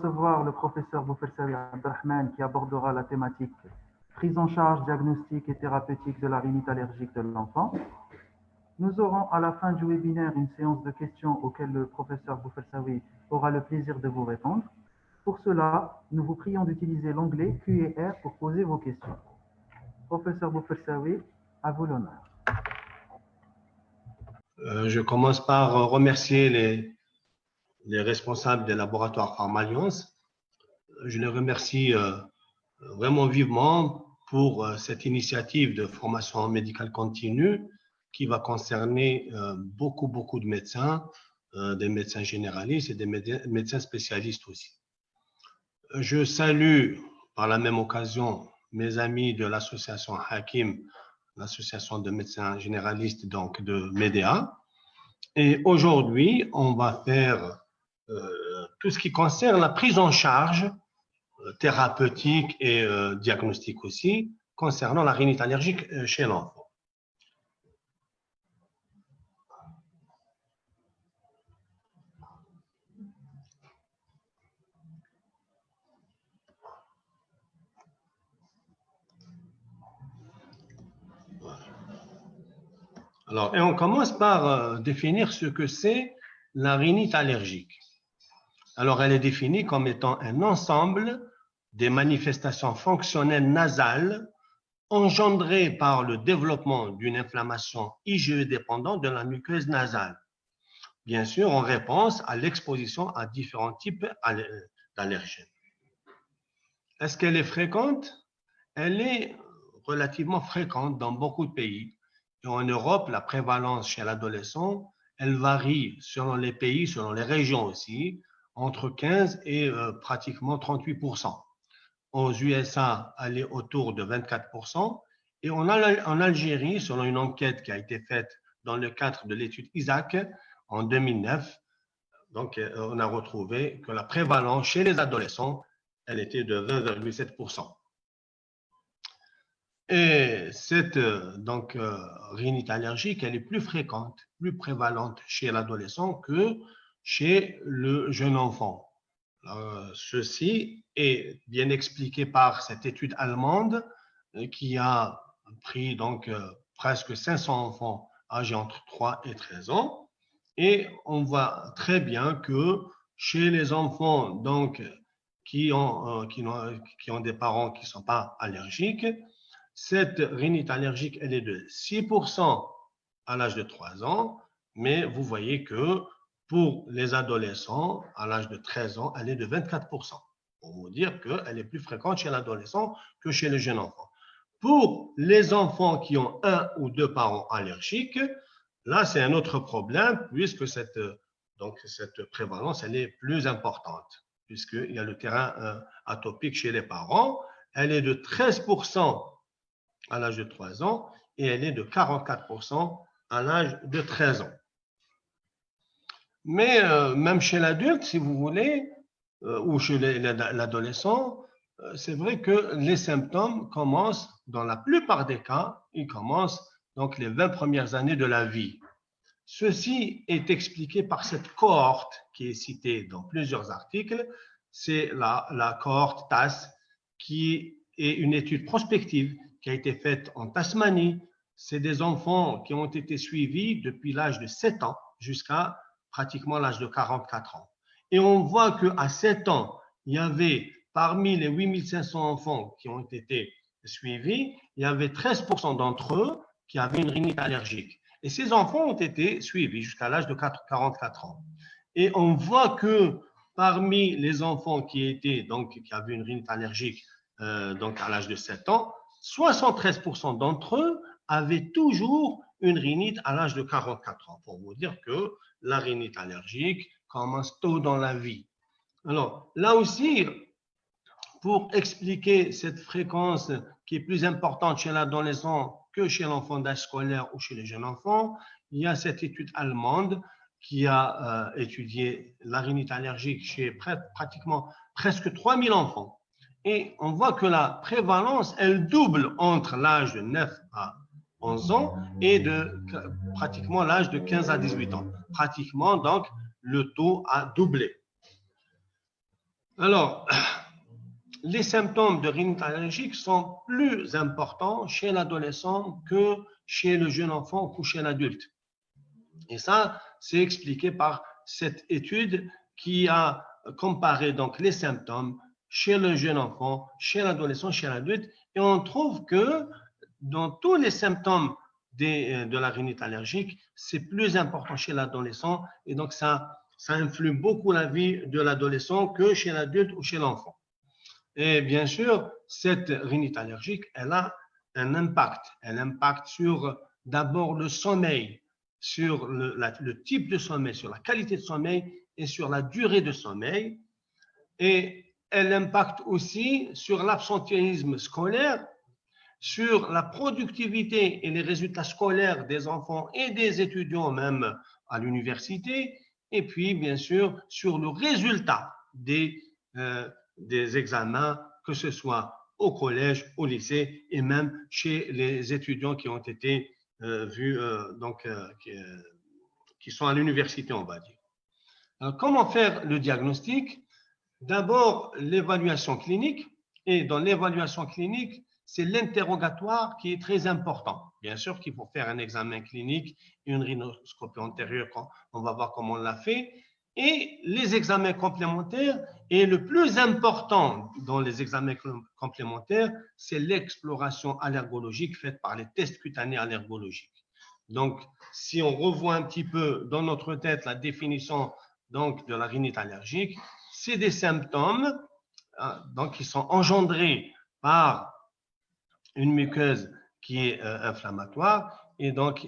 recevoir le professeur Boufelsawi Abdelrahman qui abordera la thématique prise en charge, diagnostic et thérapeutique de la rhinite allergique de l'enfant. Nous aurons à la fin du webinaire une séance de questions auxquelles le professeur Boufelsawi aura le plaisir de vous répondre. Pour cela, nous vous prions d'utiliser l'onglet Q&R pour poser vos questions. Professeur Boufelsawi, à vous l'honneur. Je commence par remercier les responsables des laboratoires Pharmalliance. Je les remercie vraiment vivement pour cette initiative de formation médicale continue qui va concerner beaucoup de médecins, des médecins généralistes et des médecins spécialistes aussi. Je salue par la même occasion mes amis de l'association Hakim, l'association de médecins généralistes donc de MEDEA. Et aujourd'hui, on va faire tout ce qui concerne la prise en charge thérapeutique et diagnostic aussi concernant la rhinite allergique chez l'enfant. Alors, et on commence par définir ce que c'est la rhinite allergique. Alors, elle est définie comme étant un ensemble des manifestations fonctionnelles nasales engendrées par le développement d'une inflammation IgE dépendante de la muqueuse nasale. Bien sûr, en réponse à l'exposition à différents types d'allergènes. Est-ce qu'elle est fréquente? Elle est relativement fréquente dans beaucoup de pays. Et en Europe, la prévalence chez l'adolescent, elle varie selon les pays, selon les régions aussi, entre 15 et pratiquement 38%. Aux USA, elle est autour de 24%. Et en Algérie, selon une enquête qui a été faite dans le cadre de l'étude ISAC en 2009, donc on a retrouvé que la prévalence chez les adolescents, elle était de 20,7%. Et cette rhinite allergique, elle est plus fréquente, plus prévalente chez l'adolescent que chez le jeune enfant. Ceci est bien expliqué par cette étude allemande qui a pris donc presque 500 enfants âgés entre 3 et 13 ans. Et on voit très bien que chez les enfants donc, qui ont des parents qui ne sont pas allergiques, cette rhinite allergique, elle est de 6% à l'âge de 3 ans, mais vous voyez que pour les adolescents, à l'âge de 13 ans, elle est de 24%. Pour vous dire qu'elle est plus fréquente chez l'adolescent que chez le jeune enfant. Pour les enfants qui ont un ou deux parents allergiques, là, c'est un autre problème puisque cette prévalence, elle est plus importante puisqu'il y a le terrain atopique chez les parents. Elle est de 13% à l'âge de 3 ans et elle est de 44% à l'âge de 13 ans. Mais même chez l'adulte, si vous voulez, ou chez l'adolescent, c'est vrai que les symptômes commencent, dans la plupart des cas, ils commencent donc les 20 premières années de la vie. Ceci est expliqué par cette cohorte qui est citée dans plusieurs articles. C'est la cohorte TAS, qui est une étude prospective qui a été faite en Tasmanie. C'est des enfants qui ont été suivis depuis l'âge de 7 ans jusqu'à pratiquement l'âge de 44 ans. Et on voit qu'à 7 ans, il y avait parmi les 8500 enfants qui ont été suivis, il y avait 13% d'entre eux qui avaient une rhinite allergique. Et ces enfants ont été suivis jusqu'à l'âge de 44 ans. Et on voit que parmi les enfants qui avaient une rhinite allergique donc à l'âge de 7 ans, 73% d'entre eux avaient toujours une rhinite à l'âge de 44 ans. Pour vous dire que la rhinite allergique commence tôt dans la vie. Alors, là aussi, pour expliquer cette fréquence qui est plus importante chez l'adolescent que chez l'enfant d'âge scolaire ou chez les jeunes enfants, il y a cette étude allemande qui a étudié la rhinite allergique chez pratiquement presque 3000 enfants. Et on voit que la prévalence, elle double entre l'âge de 9 à 11 ans et de pratiquement l'âge de 15 à 18 ans. Pratiquement, donc, le taux a doublé. Alors, les symptômes de rhinite allergique sont plus importants chez l'adolescent que chez le jeune enfant ou chez l'adulte. Et ça, c'est expliqué par cette étude qui a comparé donc les symptômes chez le jeune enfant, chez l'adolescent, chez l'adulte, et on trouve que dans tous les symptômes de la rhinite allergique, c'est plus important chez l'adolescent, et donc ça influe beaucoup la vie de l'adolescent que chez l'adulte ou chez l'enfant. Et bien sûr, cette rhinite allergique, elle a un impact. Elle impacte sur d'abord le sommeil, sur le type de sommeil, sur la qualité de sommeil et sur la durée de sommeil. Et elle impacte aussi sur l'absentéisme scolaire, sur la productivité et les résultats scolaires des enfants et des étudiants même à l'université, et puis bien sûr sur le résultat des examens, que ce soit au collège, au lycée et même chez les étudiants qui ont été vus, qui sont à l'université, on va dire. Alors, comment faire le diagnostic? D'abord, l'évaluation clinique. Et dans l'évaluation clinique, c'est l'interrogatoire qui est très important. Bien sûr qu'il faut faire un examen clinique, une rhinoscopie antérieure, on va voir comment on l'a fait. Et les examens complémentaires, et le plus important dans les examens complémentaires, c'est l'exploration allergologique faite par les tests cutanés allergologiques. Donc, si on revoit un petit peu dans notre tête la définition donc, de la rhinite allergique, c'est des symptômes donc, qui sont engendrés par une muqueuse qui est inflammatoire. Et donc,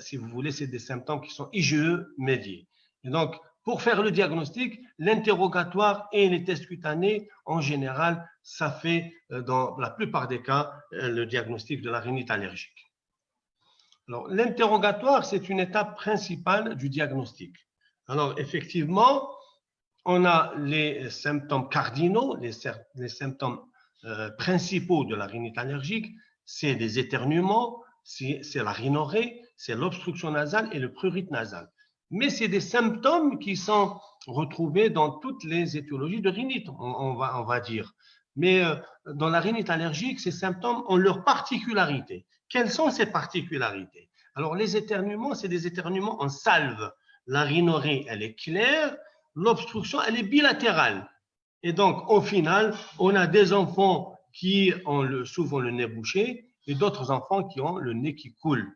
si vous voulez, c'est des symptômes qui sont IgE médiés. Et donc, pour faire le diagnostic, l'interrogatoire et les tests cutanés, en général, ça fait, dans la plupart des cas, le diagnostic de la rhinite allergique. Alors, l'interrogatoire, c'est une étape principale du diagnostic. Alors, effectivement, on a les symptômes cardinaux, les symptômes principaux de la rhinite allergique, c'est les éternuements, c'est la rhinorrhée, c'est l'obstruction nasale et le prurite nasal. Mais c'est des symptômes qui sont retrouvés dans toutes les étiologies de rhinite, on va dire. Mais dans la rhinite allergique, ces symptômes ont leurs particularités. Quelles sont ces particularités? Alors, les éternuements, c'est des éternuements en salve. La rhinorrhée, elle est claire. L'obstruction, elle est bilatérale. Et donc, au final, on a des enfants qui ont souvent le nez bouché et d'autres enfants qui ont le nez qui coule.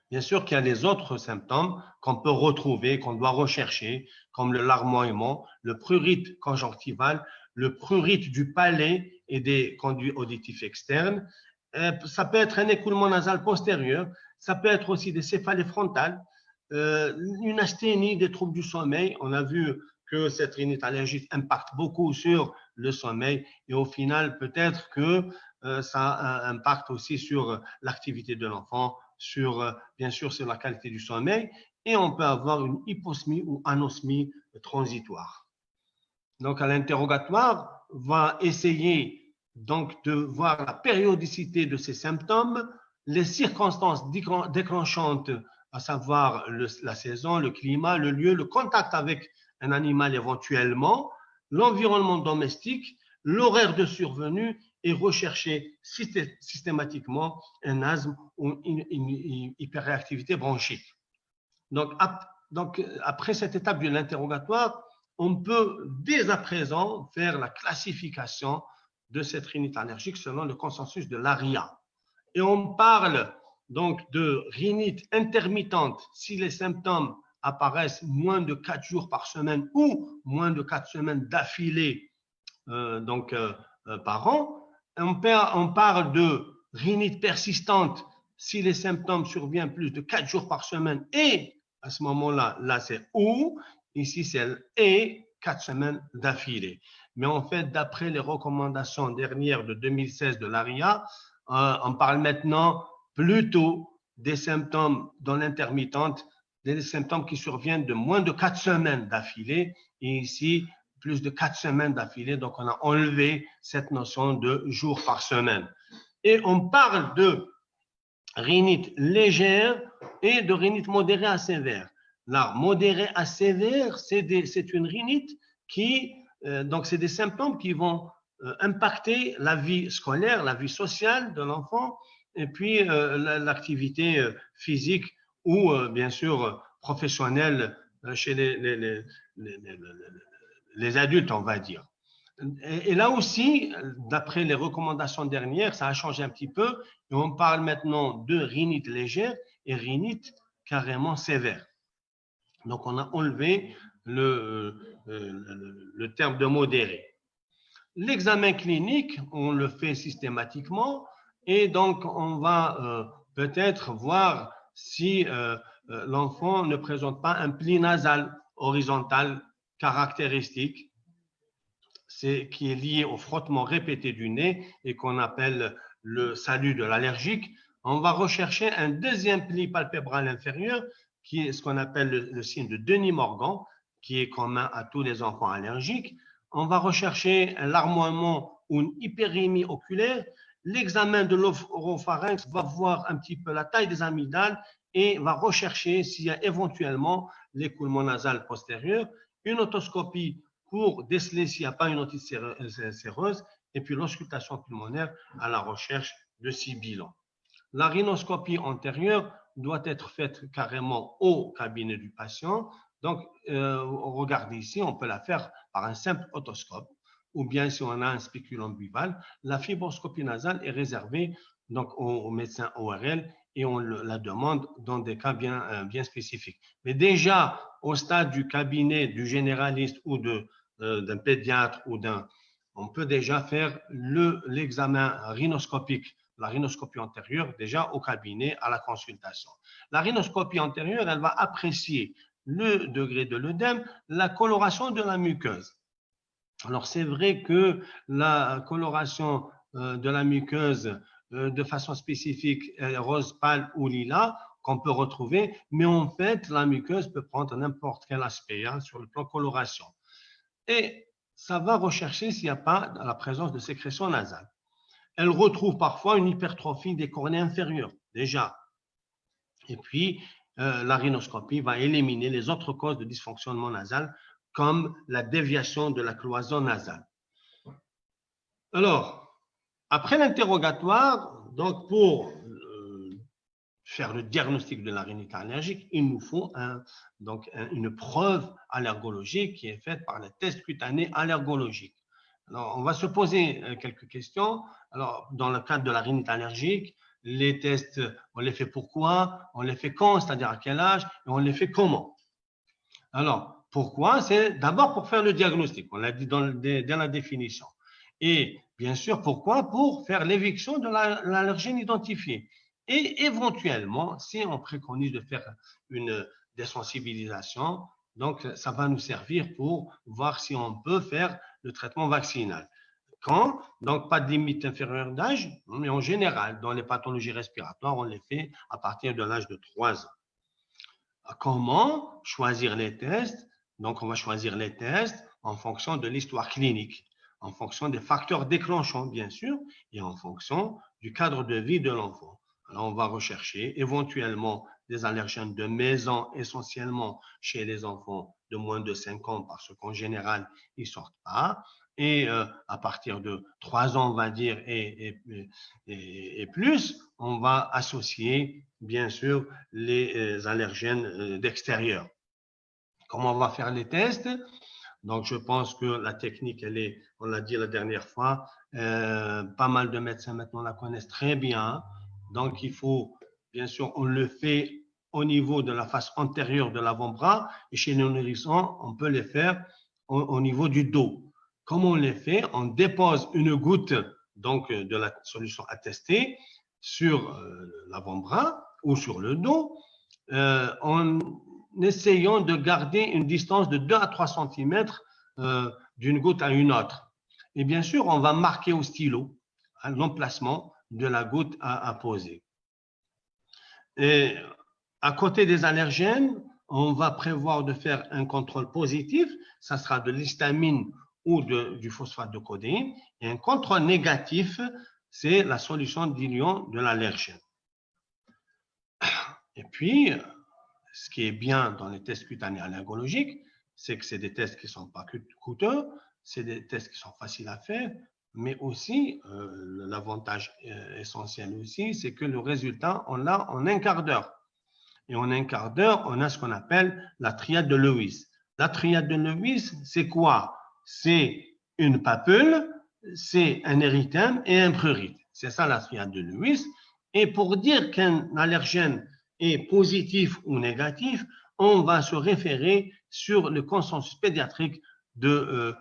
Bien sûr qu'il y a les autres symptômes qu'on peut retrouver, qu'on doit rechercher, comme le larmoiement, le prurite conjonctival, le prurite du palais et des conduits auditifs externes. Ça peut être un écoulement nasal postérieur, ça peut être aussi des céphalées frontales, une asthénie, des troubles du sommeil. On a vu que cette rhinite allergique impacte beaucoup sur le sommeil et au final, peut-être que ça impacte aussi sur l'activité de l'enfant, bien sûr sur la qualité du sommeil et on peut avoir une hyposmie ou anosmie transitoire. Donc, à l'interrogatoire, va essayer donc de voir la périodicité de ces symptômes, les circonstances déclenchantes, à savoir la saison, le climat, le lieu, le contact avec un animal éventuellement, l'environnement domestique, l'horaire de survenue et rechercher systématiquement un asthme ou une hyperréactivité bronchique. Donc, après cette étape de l'interrogatoire, on peut dès à présent faire la classification de cette rhinite allergique selon le consensus de l'ARIA. Et on parle donc de rhinite intermittente si les symptômes apparaissent moins de 4 jours par semaine ou moins de 4 semaines d'affilée par an. On parle de rhinite persistante si les symptômes surviennent plus de 4 jours par semaine et à ce moment-là, là c'est ou, ici c'est et 4 semaines d'affilée. Mais en fait, d'après les recommandations dernières de 2016 de l'ARIA, on parle maintenant plutôt des symptômes dans l'intermittente, des symptômes qui surviennent de moins de 4 semaines d'affilée et ici, plus de 4 semaines d'affilée. Donc, on a enlevé cette notion de jours par semaine. Et on parle de rhinite légère et de rhinite modérée à sévère. Là, modérée à sévère, c'est une rhinite qui Donc, c'est des symptômes qui vont impacter la vie scolaire, la vie sociale de l'enfant, et puis l'activité physique ou, bien sûr, professionnelle chez les adultes, on va dire. Et là aussi, d'après les recommandations dernières, ça a changé un petit peu, et on parle maintenant de rhinite légère et rhinite carrément sévère. Donc, on a enlevé le terme de modéré. L'examen clinique, on le fait systématiquement et donc on va peut-être voir si l'enfant ne présente pas un pli nasal horizontal caractéristique, qui est lié au frottement répété du nez et qu'on appelle le salut de l'allergique. On va rechercher un deuxième pli palpébral inférieur qui est ce qu'on appelle le signe de Denis-Morgan, qui est commun à tous les enfants allergiques. On va rechercher un larmoiement ou une hyperémie oculaire. L'examen de l'oropharynx va voir un petit peu la taille des amygdales et va rechercher s'il y a éventuellement l'écoulement nasal postérieur. Une otoscopie pour déceler s'il n'y a pas une otite séreuse et puis l'auscultation pulmonaire à la recherche de sibilants. La rhinoscopie antérieure doit être faite carrément au cabinet du patient. Donc, regardez ici, on peut la faire par un simple otoscope ou bien si on a un spéculum buval. La fibroscopie nasale est réservée donc aux médecins ORL et on la demande dans des cas bien spécifiques. Mais déjà, au stade du cabinet du généraliste ou d'un pédiatre on peut déjà faire l'examen rhinoscopique, la rhinoscopie antérieure, déjà au cabinet, à la consultation. La rhinoscopie antérieure, elle va apprécier le degré de l'œdème, la coloration de la muqueuse. Alors, c'est vrai que la coloration de la muqueuse de façon spécifique, rose pâle ou lilas, qu'on peut retrouver, mais en fait, la muqueuse peut prendre n'importe quel aspect sur le plan coloration. Et ça va rechercher s'il n'y a pas la présence de sécrétion nasale. Elle retrouve parfois une hypertrophie des cornets inférieurs, déjà. Et puis, la rhinoscopie va éliminer les autres causes de dysfonctionnement nasal, comme la déviation de la cloison nasale. Alors, après l'interrogatoire, donc pour faire le diagnostic de la rhinite allergique, il nous faut une preuve allergologique qui est faite par les tests cutanés allergologiques. Alors, on va se poser quelques questions. Alors, dans le cadre de la rhinite allergique, les tests, on les fait pourquoi, on les fait quand, c'est-à-dire à quel âge, et on les fait comment. Alors, pourquoi? C'est d'abord pour faire le diagnostic, on l'a dit dans la définition. Et bien sûr, pourquoi? Pour faire l'éviction de l'allergène identifié. Et éventuellement, si on préconise de faire une désensibilisation, donc ça va nous servir pour voir si on peut faire le traitement vaccinal. Quand? Donc, pas de limite inférieure d'âge, mais en général, dans les pathologies respiratoires, on les fait à partir de l'âge de 3 ans. Comment choisir les tests? Donc, on va choisir les tests en fonction de l'histoire clinique, en fonction des facteurs déclenchants, bien sûr, et en fonction du cadre de vie de l'enfant. Alors, on va rechercher éventuellement des allergènes de maison, essentiellement chez les enfants de moins de 5 ans, parce qu'en général, ils ne sortent pas. Et à partir de 3 ans, on va dire, et plus, on va associer, bien sûr, les allergènes d'extérieur. Comment on va faire les tests? Donc, je pense que la technique, on l'a dit la dernière fois, pas mal de médecins maintenant la connaissent très bien. Donc, il faut, bien sûr, on le fait au niveau de la face antérieure de l'avant-bras et chez les nourrissons, on peut les faire au niveau du dos. Comment on les fait? On dépose une goutte donc, de la solution à tester sur l'avant-bras ou sur le dos en essayant de garder une distance de 2 à 3 cm d'une goutte à une autre. Et bien sûr, on va marquer au stylo l'emplacement de la goutte à poser. Et à côté des allergènes, on va prévoir de faire un contrôle positif, ça sera de l'histamine ou du phosphate de codéine, et un contrôle négatif, c'est la solution d'ion de l'allergène. Et puis, ce qui est bien dans les tests cutanés allergologiques, c'est que c'est des tests qui ne sont pas coûteux, c'est des tests qui sont faciles à faire, mais aussi, l'avantage essentiel aussi, c'est que le résultat, on l'a en un quart d'heure. Et en un quart d'heure, on a ce qu'on appelle la triade de Lewis. La triade de Lewis, c'est quoi? C'est une papule, c'est un érythème et un prurite. C'est ça la triade de Lewis. Et pour dire qu'un allergène est positif ou négatif, on va se référer sur le consensus pédiatrique de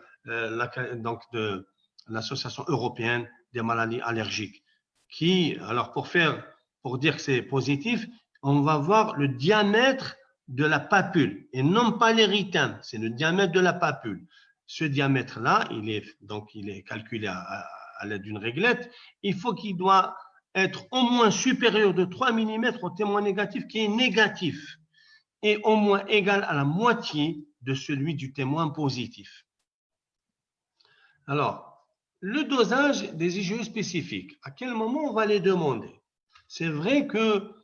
l'Association européenne des maladies allergiques. Qui, alors pour dire que c'est positif, on va voir le diamètre de la papule et non pas l'érythème, c'est le diamètre de la papule. Ce diamètre-là, il est calculé à l'aide d'une réglette. Il faut qu'il doit être au moins supérieur de 3 mm au témoin négatif qui est négatif et au moins égal à la moitié de celui du témoin positif. Alors, le dosage des IgE spécifiques, à quel moment on va les demander? C'est vrai que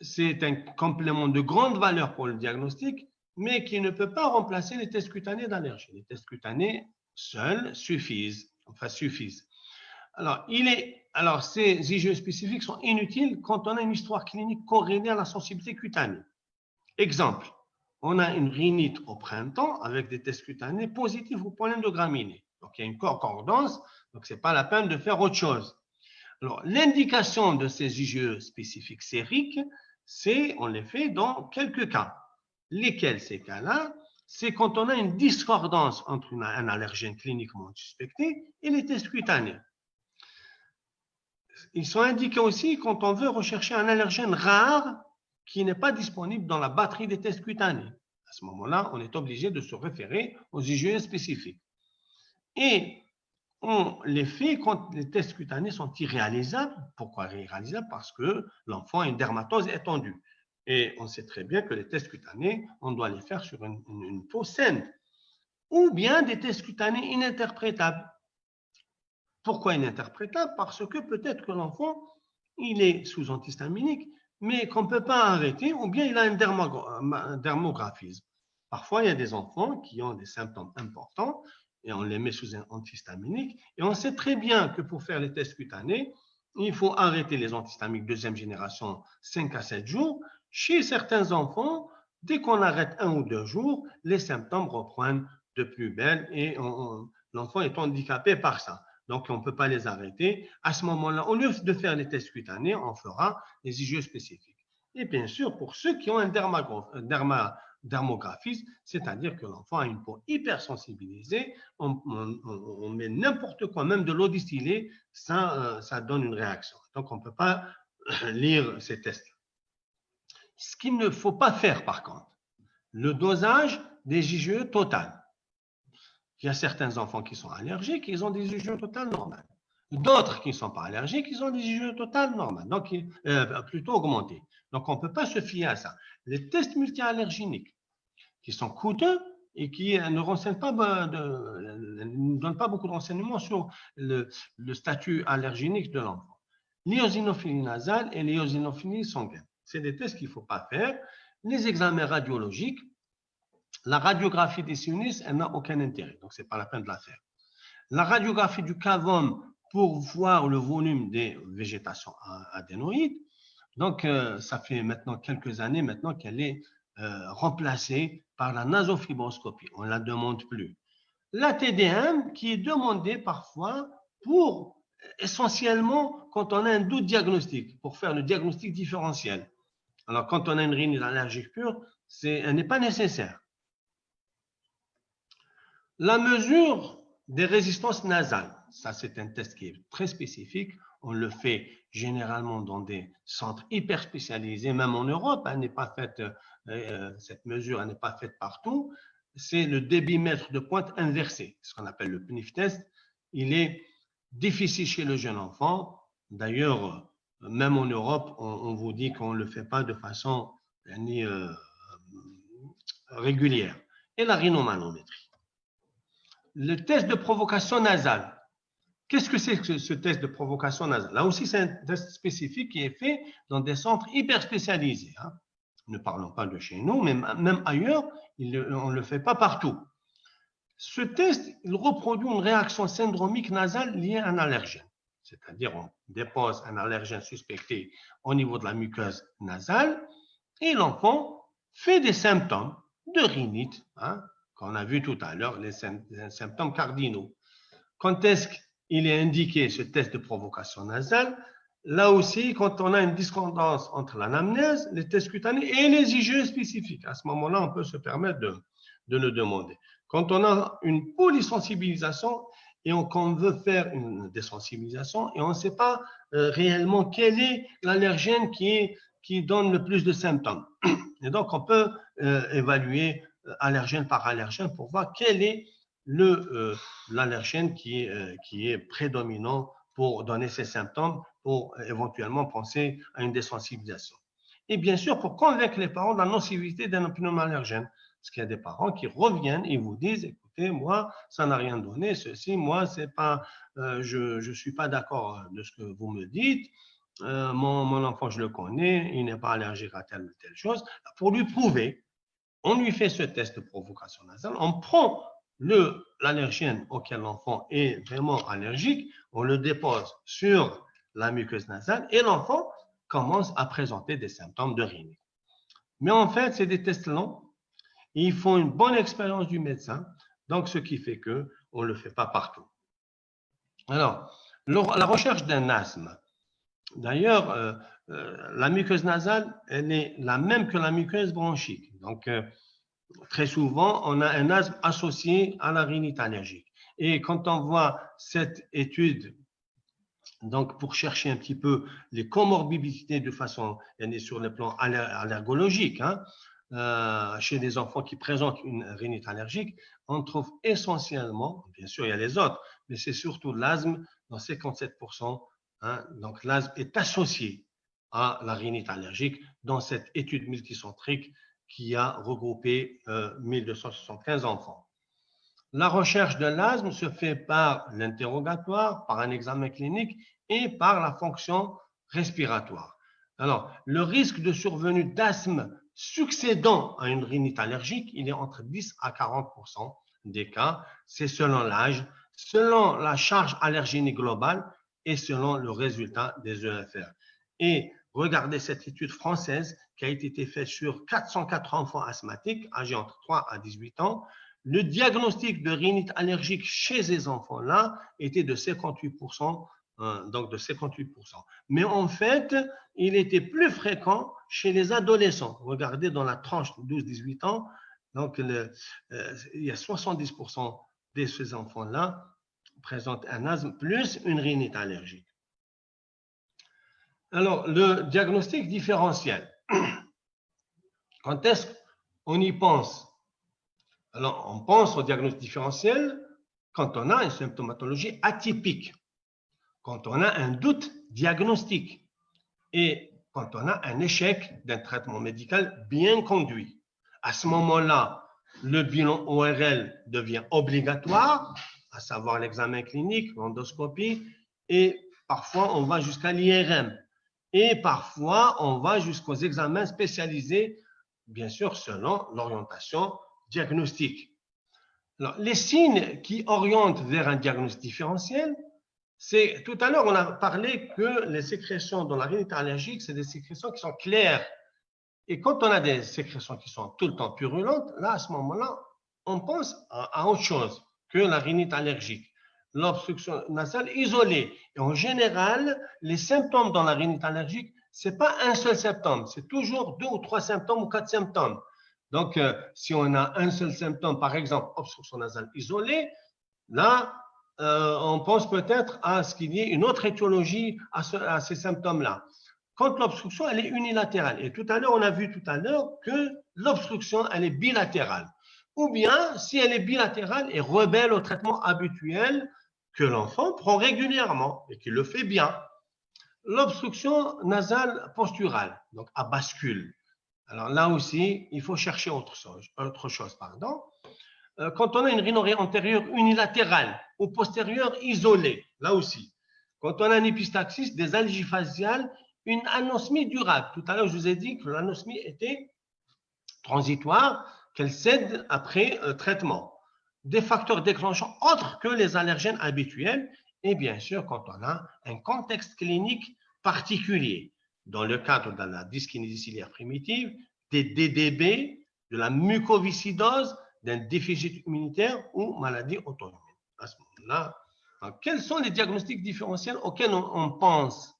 c'est un complément de grande valeur pour le diagnostic, mais qui ne peut pas remplacer les tests cutanés d'allergie. Les tests cutanés seuls suffisent. Alors, ces IgE spécifiques sont inutiles quand on a une histoire clinique corrélée à la sensibilité cutanée. Exemple, on a une rhinite au printemps avec des tests cutanés positifs au pollen de graminées. Donc, il y a une concordance, donc ce n'est pas la peine de faire autre chose. Alors, l'indication de ces IgE spécifiques sériques, on les fait dans quelques cas. Lesquels ces cas-là? C'est quand on a une discordance entre un allergène cliniquement suspecté et les tests cutanés. Ils sont indiqués aussi quand on veut rechercher un allergène rare qui n'est pas disponible dans la batterie des tests cutanés. À ce moment-là, on est obligé de se référer aux IgE spécifiques. Et on les fait quand les tests cutanés sont irréalisables. Pourquoi irréalisables? Parce que l'enfant a une dermatose étendue. Et on sait très bien que les tests cutanés, on doit les faire sur une peau saine. Ou bien des tests cutanés ininterprétables. Pourquoi ininterprétables? Parce que peut-être que l'enfant, il est sous antihistaminique, mais qu'on ne peut pas arrêter, ou bien il a un dermographisme. Parfois, il y a des enfants qui ont des symptômes importants, et on les met sous un antihistaminique, et on sait très bien que pour faire les tests cutanés, il faut arrêter les antihistaminiques deuxième génération 5 à 7 jours. Chez certains enfants, dès qu'on arrête 1 ou 2 jours, les symptômes reprennent de plus belle et l'enfant est handicapé par ça. Donc, on ne peut pas les arrêter. À ce moment-là, au lieu de faire les tests cutanés, on fera les IgE spécifiques. Et bien sûr, pour ceux qui ont un dermographisme, c'est-à-dire que l'enfant a une peau hypersensibilisée, on met n'importe quoi, même de l'eau distillée, ça donne une réaction. Donc, on ne peut pas lire ces tests. Ce qu'il ne faut pas faire, par contre, le dosage des IgE totales. Il y a certains enfants qui sont allergiques, ils ont des IgE totales normales. D'autres qui ne sont pas allergiques, ils ont des IgE totales normales, donc plutôt augmentées. Donc, on ne peut pas se fier à ça. Les tests multi-allergéniques, qui sont coûteux et qui ne donnent pas beaucoup de renseignements sur le statut allergénique de l'enfant. L'éosinophilie nasale et l'éosinophilie sanguine. C'est des tests qu'il ne faut pas faire. Les examens radiologiques, la radiographie des sinus, elle n'a aucun intérêt, donc ce n'est pas la peine de la faire. La radiographie du cavum pour voir le volume des végétations adénoïdes, donc ça fait maintenant quelques années maintenant qu'elle est remplacée par la nasofibroscopie, on ne la demande plus. La TDM qui est demandée parfois pour essentiellement quand on a un doute diagnostique, pour faire le diagnostic différentiel. Alors quand on a une rhinite allergique pure, elle n'est pas nécessaire. La mesure des résistances nasales, ça c'est un test qui est très spécifique. On le fait généralement dans des centres hyper spécialisés, même en Europe. Elle n'est pas faite, cette mesure n'est pas faite partout. C'est le débitmètre de pointe inversé, ce qu'on appelle le PNIF test. Il est difficile chez le jeune enfant. D'ailleurs, même en Europe, on vous dit qu'on ne le fait pas de façon régulière. Et la rhinomanométrie. Le test de provocation nasale. Qu'est-ce que c'est que ce test de provocation nasale? Là aussi, c'est un test spécifique qui est fait dans des centres hyper spécialisés. Hein. Ne parlons pas de chez nous, mais même ailleurs, on ne le fait pas partout. Ce test, il reproduit une réaction syndromique nasale liée à un allergène. C'est-à-dire, on dépose un allergène suspecté au niveau de la muqueuse nasale et l'enfant fait des symptômes de rhinite, qu'on a vu tout à l'heure, les symptômes cardinaux. Quand est-ce qu'il est indiqué ce test de provocation nasale? Là aussi, quand on a une discordance entre l'anamnèse, les tests cutanés et les IgE spécifiques, à ce moment-là, on peut se permettre de le demander. Quand on a une polysensibilisation et qu'on veut faire une désensibilisation et on ne sait pas réellement quel est l'allergène qui donne le plus de symptômes. Et donc, on peut évaluer allergène par allergène pour voir quel est l'allergène qui est prédominant pour donner ces symptômes, pour éventuellement penser à une désensibilisation. Et bien sûr, pour convaincre les parents de la nocivité d'un pneumoallergène. Parce qu'il y a des parents qui reviennent et vous disent, écoutez, moi, ça n'a rien donné, ceci, moi, c'est pas, je suis pas d'accord de ce que vous me dites. Mon enfant, je le connais, il n'est pas allergique à telle ou telle chose. Pour lui prouver, on lui fait ce test de provocation nasale, on prend l'allergène auquel l'enfant est vraiment allergique, on le dépose sur la muqueuse nasale et l'enfant commence à présenter des symptômes de rhinite. Mais en fait, c'est des tests longs. Il faut une bonne expérience du médecin, donc ce qui fait qu'on ne le fait pas partout. Alors, la recherche d'un asthme. D'ailleurs, la muqueuse nasale, elle est la même que la muqueuse bronchique. Donc, très souvent, on a un asthme associé à la rhinite allergique. Et quand on voit cette étude, donc pour chercher un petit peu les comorbidités de façon, elle est sur le plan allergologique, chez les enfants qui présentent une rhinite allergique, on trouve essentiellement, bien sûr il y a les autres, mais c'est surtout l'asthme dans 57%. Donc l'asthme est associé à la rhinite allergique dans cette étude multicentrique qui a regroupé 1275 enfants. La recherche de l'asthme se fait par l'interrogatoire, par un examen clinique et par la fonction respiratoire. Alors, le risque de survenue d'asthme succédant à une rhinite allergique, il est entre 10 à 40% des cas. C'est selon l'âge, selon la charge allergénique globale et selon le résultat des EFR. Et regardez cette étude française qui a été faite sur 404 enfants asthmatiques âgés entre 3 à 18 ans. Le diagnostic de rhinite allergique chez ces enfants-là était de 58%, donc de 58%. Mais en fait, il était plus fréquent chez les adolescents. Regardez dans la tranche 12-18 ans, donc il y a 70% de ces enfants-là présentent un asthme plus une rhinite allergique. Alors, le diagnostic différentiel. Quand est-ce qu'on y pense? Alors, on pense au diagnostic différentiel quand on a une symptomatologie atypique, quand on a un doute diagnostique et quand on a un échec d'un traitement médical bien conduit. À ce moment-là, le bilan ORL devient obligatoire, à savoir l'examen clinique, l'endoscopie, et parfois on va jusqu'à l'IRM. Et parfois, on va jusqu'aux examens spécialisés, bien sûr, selon l'orientation diagnostique. Alors, les signes qui orientent vers un diagnostic différentiel, c'est tout à l'heure, on a parlé que les sécrétions dans la rhinite allergique, c'est des sécrétions qui sont claires. Et quand on a des sécrétions qui sont tout le temps purulentes, là, à ce moment-là, on pense à autre chose que la rhinite allergique. L'obstruction nasale isolée. Et en général, les symptômes dans la rhinite allergique, ce n'est pas un seul symptôme, c'est toujours 2 ou 3 symptômes ou 4 symptômes. Donc, si on a un seul symptôme, par exemple, obstruction nasale isolée, là, on pense peut-être à ce qu'il y ait une autre étiologie à ces symptômes-là. Quand l'obstruction, elle est unilatérale. Et tout à l'heure, on a vu tout à l'heure que l'obstruction, elle est bilatérale. Ou bien, si elle est bilatérale et rebelle au traitement habituel que l'enfant prend régulièrement et qu'il le fait bien. L'obstruction nasale posturale, donc à bascule. Alors là aussi, il faut chercher autre chose. Quand on a une rhinorrhée antérieure unilatérale ou postérieure isolée, là aussi. Quand on a une épistaxis, des algies faciales, une anosmie durable. Tout à l'heure, je vous ai dit que l'anosmie était transitoire, qu'elle cède après traitement. des facteurs déclenchants autres que les allergènes habituels et bien sûr quand on a un contexte clinique particulier. Dans le cadre de la dyskinésie ciliaire primitive, des DDB, de la mucoviscidose, d'un déficit immunitaire ou maladie auto-immune. À ce moment-là, quels sont les diagnostics différentiels auxquels on pense?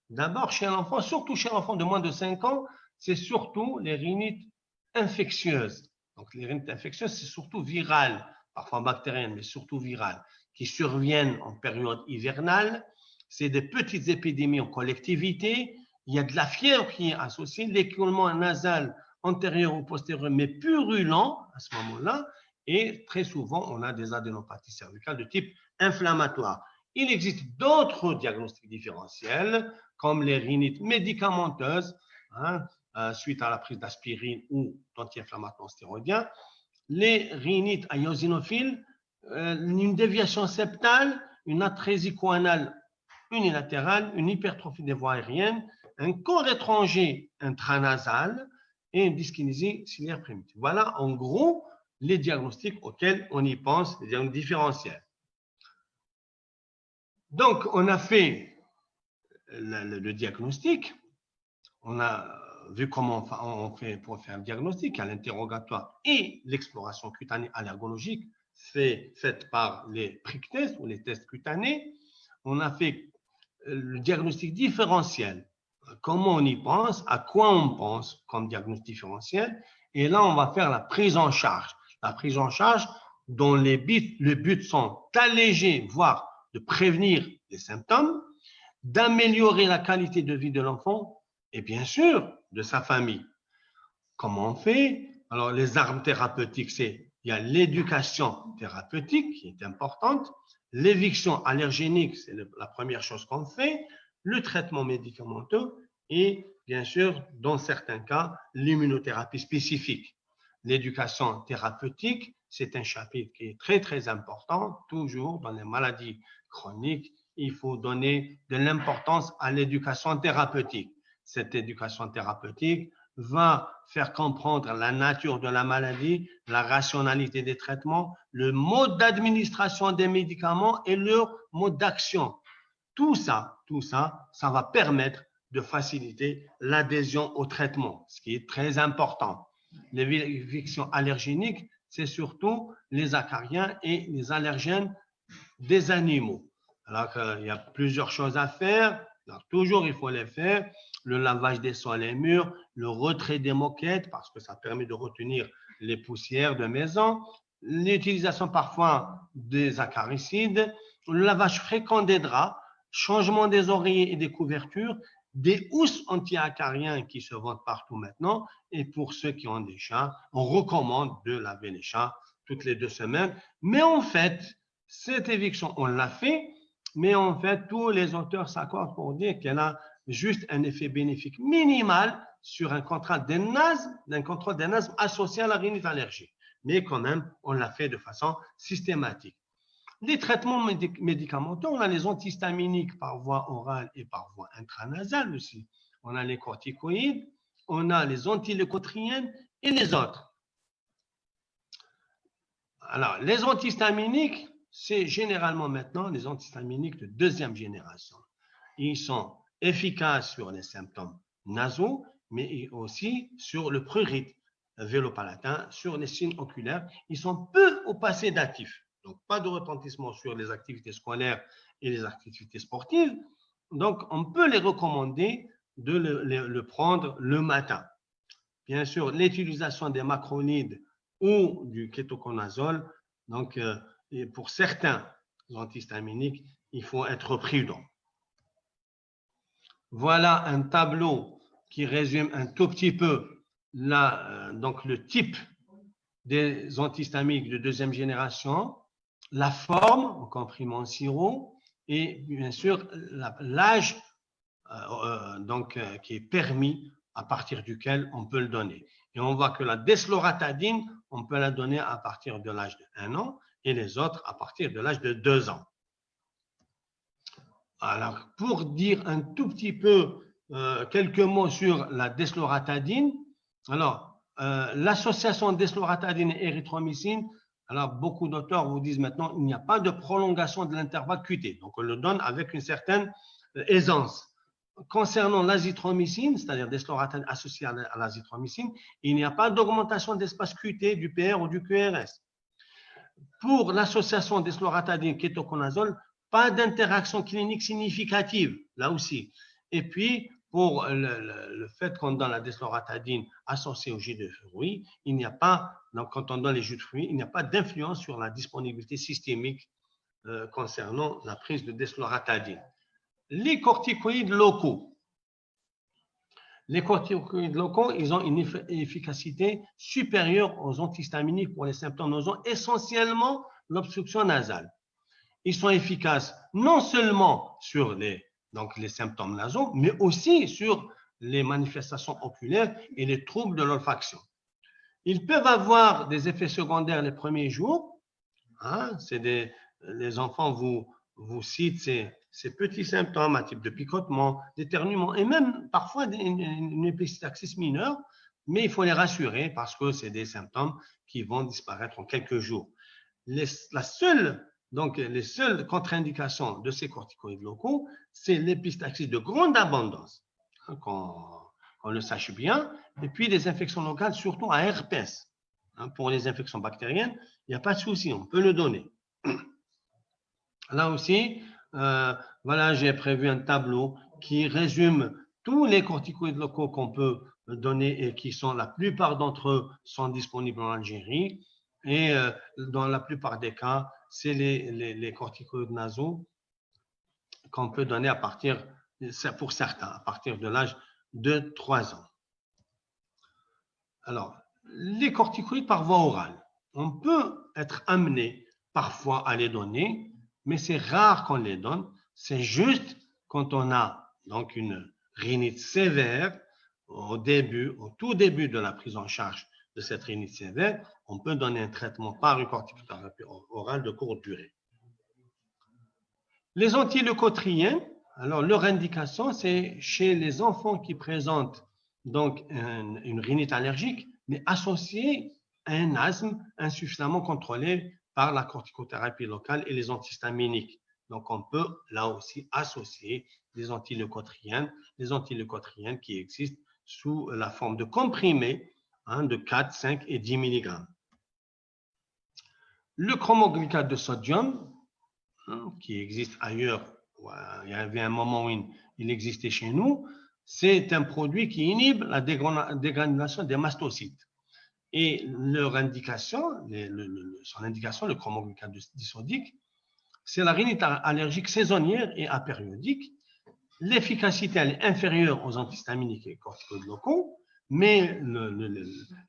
D'abord, chez l'enfant, surtout chez l'enfant de moins de 5 ans, c'est surtout les rhinites infectieuses. Donc, les rhinites infectieuses, c'est surtout viral, parfois bactériennes, mais surtout virales, qui surviennent en période hivernale. C'est des petites épidémies en collectivité. Il y a de la fièvre qui est associée, l'écoulement nasal antérieur ou postérieur, mais purulent à ce moment-là. Et très souvent, on a des adénopathies cervicales de type inflammatoire. Il existe d'autres diagnostics différentiels, comme les rhinites médicamenteuses, suite à la prise d'aspirine ou d'anti-inflammatoires stéroïdiens, les rhinites à eosinophiles, une déviation septale, une atrésie choanale unilatérale, une hypertrophie des voies aériennes, un corps étranger intranasal et une dyskinésie ciliaire primitive. Voilà en gros les diagnostics auxquels on y pense, les diagnostics différentiels. Donc, on a fait le diagnostic, on a vu comment on fait pour faire un diagnostic à l'interrogatoire et l'exploration cutanée allergologique faite par les prick tests ou les tests cutanés. On a fait le diagnostic différentiel. Comment on y pense, à quoi on pense comme diagnostic différentiel. Et là, on va faire la prise en charge. La prise en charge dont les buts sont d'alléger, voire de prévenir les symptômes, d'améliorer la qualité de vie de l'enfant et bien sûr de sa famille. Comment on fait? Alors, les armes thérapeutiques, il y a l'éducation thérapeutique qui est importante, l'éviction allergénique, c'est la première chose qu'on fait, le traitement médicamenteux et bien sûr, dans certains cas, l'immunothérapie spécifique. L'éducation thérapeutique, c'est un chapitre qui est très, très important, toujours dans les maladies chroniques. Il faut donner de l'importance à l'éducation thérapeutique. Cette éducation thérapeutique va faire comprendre la nature de la maladie, la rationalité des traitements, le mode d'administration des médicaments et leur mode d'action. Tout ça, ça va permettre de faciliter l'adhésion au traitement, ce qui est très important. L'éviction allergénique, c'est surtout les acariens et les allergènes des animaux. Alors qu'il y a plusieurs choses à faire, alors toujours il faut les faire, le lavage des sols et murs, le retrait des moquettes parce que ça permet de retenir les poussières de maison, l'utilisation parfois des acaricides, le lavage fréquent des draps, changement des oreillers et des couvertures, des housses anti-acariens qui se vendent partout maintenant et pour ceux qui ont des chats, on recommande de laver les chats toutes les 2 semaines. Mais en fait, cette éviction, on l'a fait, mais en fait, tous les auteurs s'accordent pour dire qu'elle a juste un effet bénéfique minimal sur un contrôle des nases associé à la rhinite allergique. Mais quand même, on l'a fait de façon systématique. Les traitements médicamenteux, on a les antihistaminiques par voie orale et par voie intranasale aussi. On a les corticoïdes, on a les antileucotriènes et les autres. Alors, les antihistaminiques, c'est généralement maintenant les antihistaminiques de 2e génération. Ils sont efficaces sur les symptômes nasaux, mais aussi sur le prurite vélopalatin, sur les signes oculaires. Ils sont peu opiacédatifs. Donc, pas de retentissement sur les activités scolaires et les activités sportives. Donc, on peut les recommander de le prendre le matin. Bien sûr, l'utilisation des macronides ou du kétoconazole, donc pour certains antihistaminiques, il faut être prudent. Voilà un tableau qui résume un tout petit peu donc le type des antihistaminiques de 2e génération, la forme en comprimé en sirop et bien sûr l'âge qui est permis à partir duquel on peut le donner. Et on voit que la desloratadine, on peut la donner à partir de l'âge de 1 an et les autres à partir de l'âge de 2 ans. Alors, pour dire un tout petit peu quelques mots sur la desloratadine, alors, l'association desloratadine et érythromycine, Alors, beaucoup d'auteurs vous disent maintenant il n'y a pas de prolongation de l'intervalle QT. Donc, on le donne avec une certaine aisance. Concernant l'azithromycine, c'est-à-dire des desloratadine associés à l'azithromycine, il n'y a pas d'augmentation d'espace QT du PR ou du QRS. Pour l'association desloratadine kétoconazole, pas d'interaction clinique significative, là aussi. Et puis, pour le fait qu'on donne la desloratadine associée au jus de fruits, il n'y a pas, donc quand on donne les jus de fruits, il n'y a pas d'influence sur la disponibilité systémique concernant la prise de desloratadine. Les corticoïdes locaux. Les corticoïdes locaux, ils ont une efficacité supérieure aux antihistaminiques pour les symptômes nasaux, essentiellement l'obstruction nasale. Ils sont efficaces non seulement sur les symptômes nasaux, mais aussi sur les manifestations oculaires et les troubles de l'olfaction. Ils peuvent avoir des effets secondaires les premiers jours. Hein, les enfants vous citent ces petits symptômes à type de picotement, d'éternuement et même parfois une épistaxis mineure, mais il faut les rassurer parce que c'est des symptômes qui vont disparaître en quelques jours. Les seules contre-indications de ces corticoïdes locaux, c'est l'épistaxis de grande abondance, hein, qu'on le sache bien, et puis les infections locales, surtout à herpès. Hein, pour les infections bactériennes, il n'y a pas de souci, on peut le donner. Là aussi, voilà, j'ai prévu un tableau qui résume tous les corticoïdes locaux qu'on peut donner et qui sont, la plupart d'entre eux sont disponibles en Algérie. Et dans la plupart des cas, c'est les corticoïdes nasaux qu'on peut donner à partir, pour certains, à partir de l'âge de 3 ans. Alors, les corticoïdes par voie orale, on peut être amené parfois à les donner, mais c'est rare qu'on les donne. C'est juste quand on a donc une rhinite sévère, au tout début de la prise en charge de cette rhinite sévère, on peut donner un traitement par une corticothérapie orale de courte durée. Les antileucotriens, alors leur indication, c'est chez les enfants qui présentent donc une rhinite allergique, mais associée à un asthme insuffisamment contrôlé par la corticothérapie locale et les antihistaminiques. Donc, on peut là aussi associer les antileucotriens qui existent sous la forme de comprimés, hein, de 4, 5 et 10 mg. Le chromoglycate de sodium, hein, qui existe ailleurs, il y avait un moment où il existait chez nous, c'est un produit qui inhibe la dégranulation des mastocytes. Et leur indication, son indication, le chromoglycate disodique, c'est la rhinite allergique saisonnière et apériodique. L'efficacité elle est inférieure aux antihistaminiques et corticoïdes locaux, mais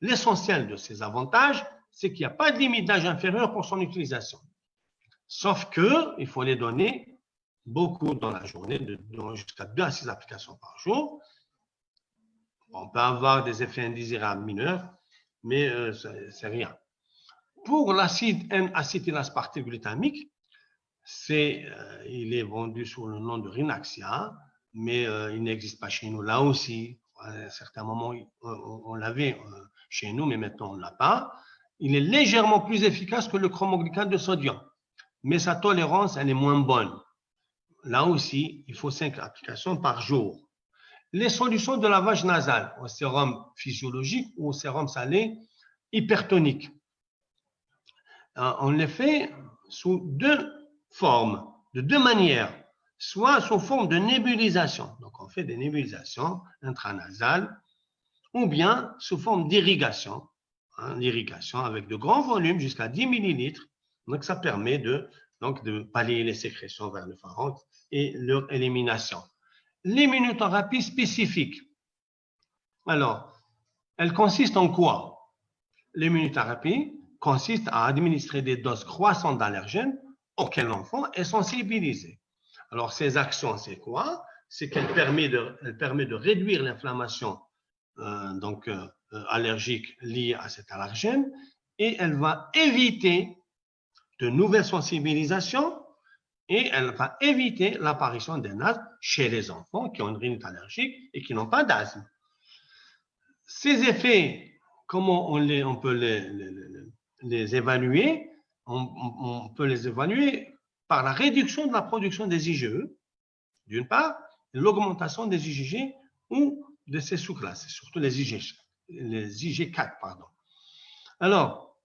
l'essentiel de ces avantages, c'est qu'il n'y a pas de limite d'âge inférieur pour son utilisation. Sauf qu'il faut les donner beaucoup dans la journée, jusqu'à 2 à 6 applications par jour. On peut avoir des effets indésirables mineurs, mais c'est rien. Pour l'acide N-acétylaspartate-glutamique, il est vendu sous le nom de Rynaxia, mais il n'existe pas chez nous. Là aussi, à un certain moment, on l'avait chez nous, mais maintenant on ne l'a pas. Il est légèrement plus efficace que le chromoglycate de sodium, mais sa tolérance, elle est moins bonne. Là aussi, il faut 5 applications par jour. Les solutions de lavage nasal au sérum physiologique ou au sérum salé hypertonique. On les fait sous 2 formes, de 2 manières, soit sous forme de nébulisation, donc on fait des nébulisations intranasales, ou bien sous forme d'irrigation, hein, l'irrigation avec de grands volumes jusqu'à 10 ml, donc ça permet de balayer les sécrétions vers le pharynx et leur élimination. L'immunothérapie spécifique, alors, elle consiste en quoi? L'immunothérapie consiste à administrer des doses croissantes d'allergènes auxquels l'enfant est sensibilisé. Alors, ces actions, c'est quoi? C'est qu'elle permet de réduire l'inflammation allergique liée à cet allergène et elle va éviter de nouvelles sensibilisations et elle va éviter l'apparition d'un asthme chez les enfants qui ont une rhinite allergique et qui n'ont pas d'asthme. Ces effets, comment on peut les évaluer? on peut les évaluer par la réduction de la production des IgE, d'une part, et l'augmentation des IgG ou de ces sous-classes, surtout les IG4, pardon. Alors,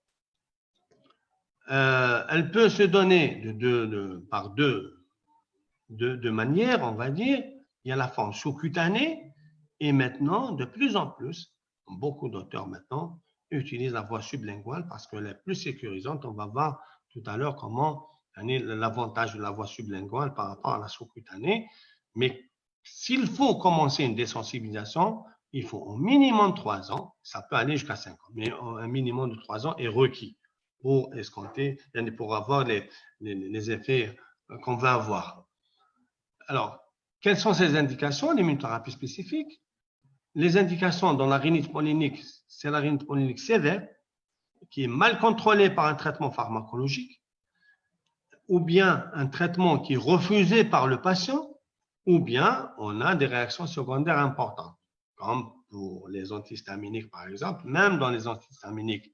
elle peut se donner par deux manières, on va dire. Il y a la forme sous-cutanée et maintenant, de plus en plus, beaucoup d'auteurs maintenant utilisent la voie sublinguale parce qu'elle est plus sécurisante. On va voir tout à l'heure comment l'avantage de la voie sublinguale par rapport à la sous-cutanée. Mais s'il faut commencer une désensibilisation, il faut au minimum 3 ans, ça peut aller jusqu'à 5 ans, mais un minimum de 3 ans est requis pour escompter, pour avoir les effets qu'on va avoir. Alors, quelles sont ces indications, l'immunothérapie spécifique? Les indications dans la rhinite polynique, c'est la rhinite polynique sévère, qui est mal contrôlée par un traitement pharmacologique, ou bien un traitement qui est refusé par le patient, ou bien on a des réactions secondaires importantes, comme pour les antihistaminiques par exemple. Même dans les antihistaminiques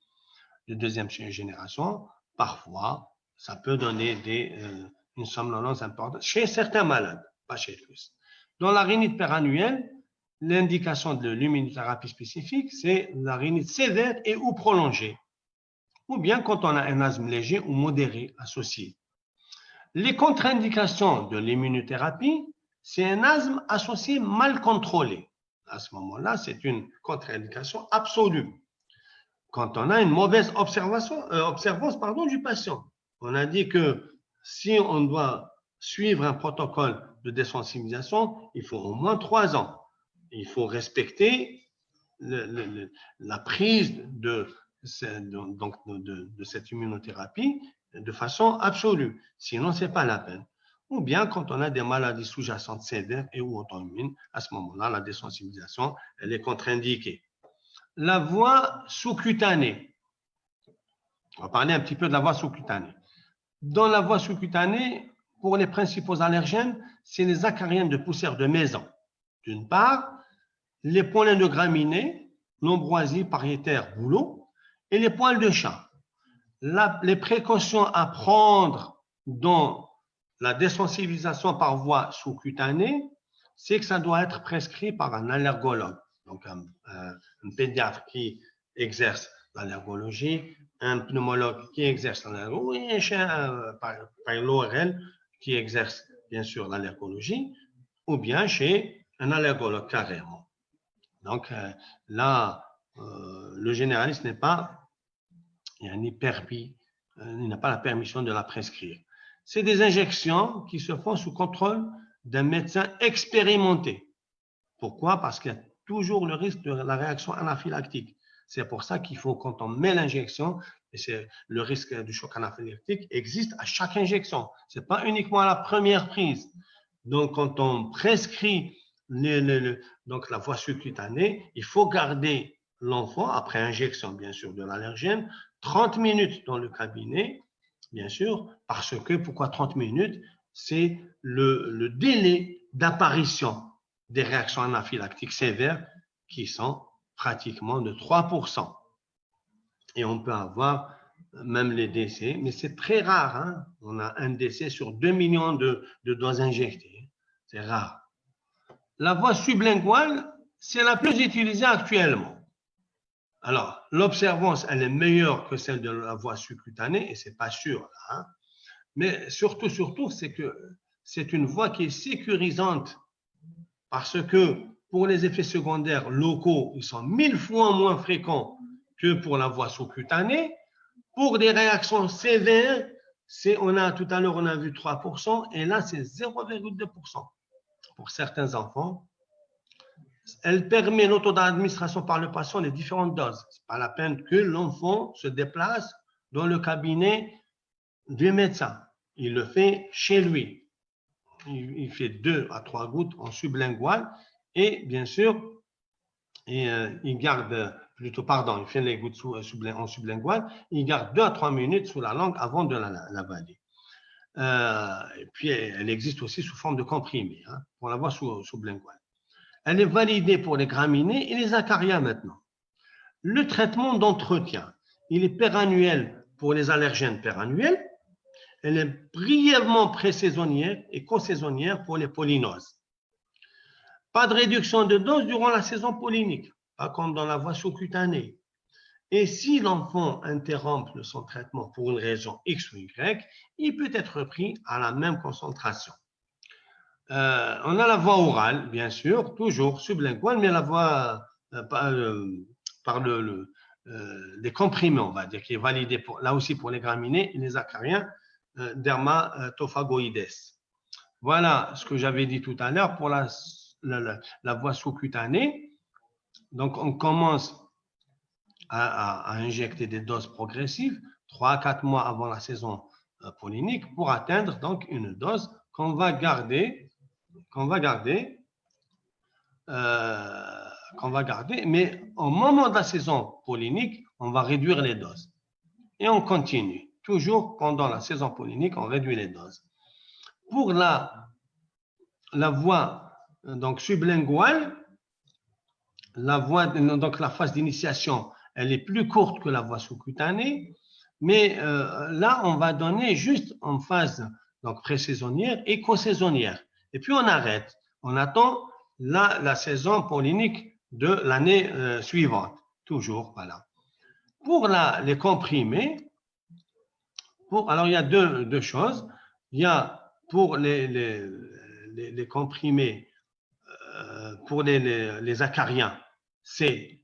de deuxième génération, parfois, ça peut donner une somnolence importante chez certains malades, pas chez tous. Dans la rhinite pérannuelle, l'indication de l'immunothérapie spécifique, c'est la rhinite sévère et ou prolongée, ou bien quand on a un asthme léger ou modéré associé. Les contre-indications de l'immunothérapie, c'est un asthme associé mal contrôlé. À ce moment-là, c'est une contre-indication absolue. Quand on a une mauvaise observance du patient, on a dit que si on doit suivre un protocole de désensibilisation, il faut au moins 3 ans. Il faut respecter la prise de cette immunothérapie de façon absolue. Sinon, ce n'est pas la peine. Ou bien quand on a des maladies sous-jacentes sévères et ou auto-immunes, à ce moment-là, la désensibilisation, elle est contre-indiquée. La voie sous-cutanée. On va parler un petit peu de la voie sous-cutanée. Dans la voie sous-cutanée, pour les principaux allergènes, c'est les acariens de poussière de maison. D'une part, les pollens de graminées, l'ambroisie, pariétaire, bouleau, et les poils de chat. Les précautions à prendre dans la désensibilisation par voie sous-cutanée, c'est que ça doit être prescrit par un allergologue, donc un pédiatre qui exerce l'allergologie, un pneumologue qui exerce l'allergologie, et un chien par l'ORL qui exerce bien sûr l'allergologie, ou bien chez un allergologue carrément. Donc là, le généraliste n'est pas permis, il n'a pas la permission de la prescrire. C'est des injections qui se font sous contrôle d'un médecin expérimenté. Pourquoi? Parce qu'il y a toujours le risque de la réaction anaphylactique. C'est pour ça qu'il faut, quand on met l'injection, et c'est le risque du choc anaphylactique existe à chaque injection. Ce n'est pas uniquement à la première prise. Donc, quand on prescrit donc la voie sous-cutanée, il faut garder l'enfant, après injection bien sûr de l'allergène, 30 minutes dans le cabinet, bien sûr, parce que, pourquoi 30 minutes? C'est le délai d'apparition des réactions anaphylactiques sévères qui sont pratiquement de 3%. Et on peut avoir même les décès, mais c'est très rare. Hein? On a un décès sur 2 millions de doses injectées. C'est rare. La voie sublinguale, c'est la plus utilisée actuellement. Alors, l'observance, elle est meilleure que celle de la voie sous-cutanée, et ce n'est pas sûr. Là, hein? Mais surtout, c'est que c'est une voie qui est sécurisante parce que pour les effets secondaires locaux, ils sont 1000 fois moins fréquents que pour la voie sous-cutanée. Pour des réactions sévères, tout à l'heure, on a vu 3%, et là, c'est 0,2%. Pour certains enfants, elle permet l'autodadministration par le patient des différentes doses. Ce n'est pas la peine que l'enfant se déplace dans le cabinet du médecin. Il le fait chez lui. Il fait 2 à 3 gouttes en sublingual et bien sûr, il garde, il fait les gouttes en sublingual, il garde 2 à 3 minutes sous la langue avant de l'avaler. Et puis, elle existe aussi sous forme de comprimé, hein, pour la voie sublinguale. Elle est validée pour les graminées et les acariens maintenant. Le traitement d'entretien, il est pérannuel pour les allergènes perannuels. Elle est brièvement pré-saisonnière et co-saisonnière pour les pollinoses. Pas de réduction de dose durant la saison pollinique, pas comme dans la voie sous-cutanée. Et si l'enfant interrompt son traitement pour une raison X ou Y, il peut être repris à la même concentration. On a la voie orale, bien sûr, toujours sublinguale, mais la voie par les comprimés, on va dire, qui est validée là aussi pour les graminées et les acariens dermatophagoïdes. Voilà ce que j'avais dit tout à l'heure pour la voie sous-cutanée. Donc, on commence à injecter des doses progressives 3 à 4 mois avant la saison pollinique pour atteindre donc une dose qu'on va garder, mais au moment de la saison pollinique, on va réduire les doses. Et on continue. Toujours pendant la saison pollinique, on réduit les doses. Pour la voie donc sublinguale, donc la phase d'initiation, elle est plus courte que la voie sous-cutanée, mais là, on va donner juste en phase donc pré-saisonnière et co-saisonnière. Et puis, on arrête. On attend la saison pollinique de l'année suivante. Toujours, voilà. Pour les comprimés, alors il y a deux choses. Il y a pour les comprimés, pour les acariens, c'est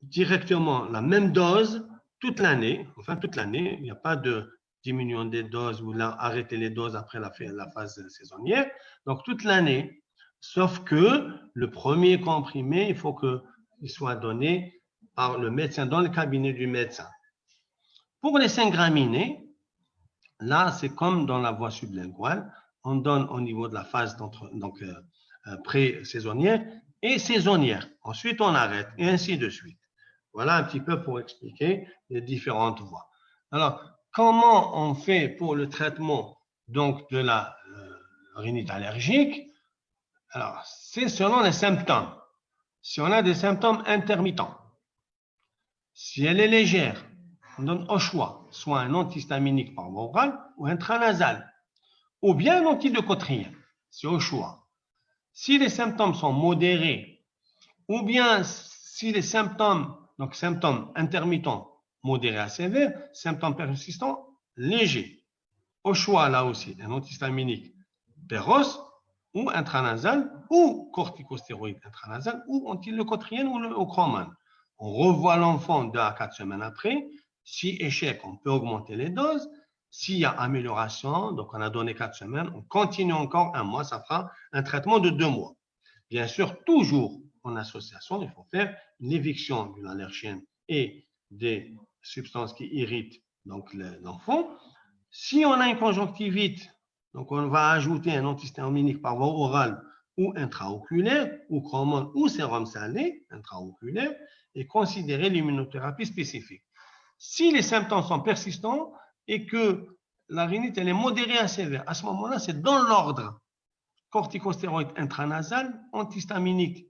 directement la même dose toute l'année. Enfin, toute l'année, il n'y a pas de diminution des doses ou arrêter les doses après la phase saisonnière. Donc, toute l'année, sauf que le premier comprimé, il faut qu'il soit donné par le médecin, dans le cabinet du médecin. Pour les 5 graminées, là, c'est comme dans la voie sublinguale, on donne au niveau de la phase pré-saisonnière et saisonnière. Ensuite, on arrête et ainsi de suite. Voilà un petit peu pour expliquer les différentes voies. Alors, comment on fait pour le traitement donc de la rhinite allergique? Alors, c'est selon les symptômes. Si on a des symptômes intermittents, si elle est légère, on donne au choix soit un antihistaminique par voie orale ou intranasal, ou bien un antideucotrien, c'est au choix. Si les symptômes sont modérés, ou bien si les symptômes intermittents, modérés à sévères, symptômes persistants, légers. Au choix, là aussi, un antihistaminique péros ou intranasal ou corticostéroïde intranasal ou antideucotrien ou le ochromane. On revoit l'enfant 2 à 4 semaines après. Si échec, on peut augmenter les doses. S'il y a amélioration, donc on a donné 4 semaines, on continue encore 1 mois, ça fera un traitement de 2 mois. Bien sûr, toujours en association, il faut faire une éviction de l'allergène et des substances qui irritent donc l'enfant. Si on a une conjonctivite, donc on va ajouter un antihistaminique par voie orale ou intraoculaire, ou chromone ou sérum salé intraoculaire, et considérer l'immunothérapie spécifique. Si les symptômes sont persistants et que la rhinite elle est modérée à sévère, à ce moment-là, c'est dans l'ordre corticostéroïde intranasal, antihistaminique,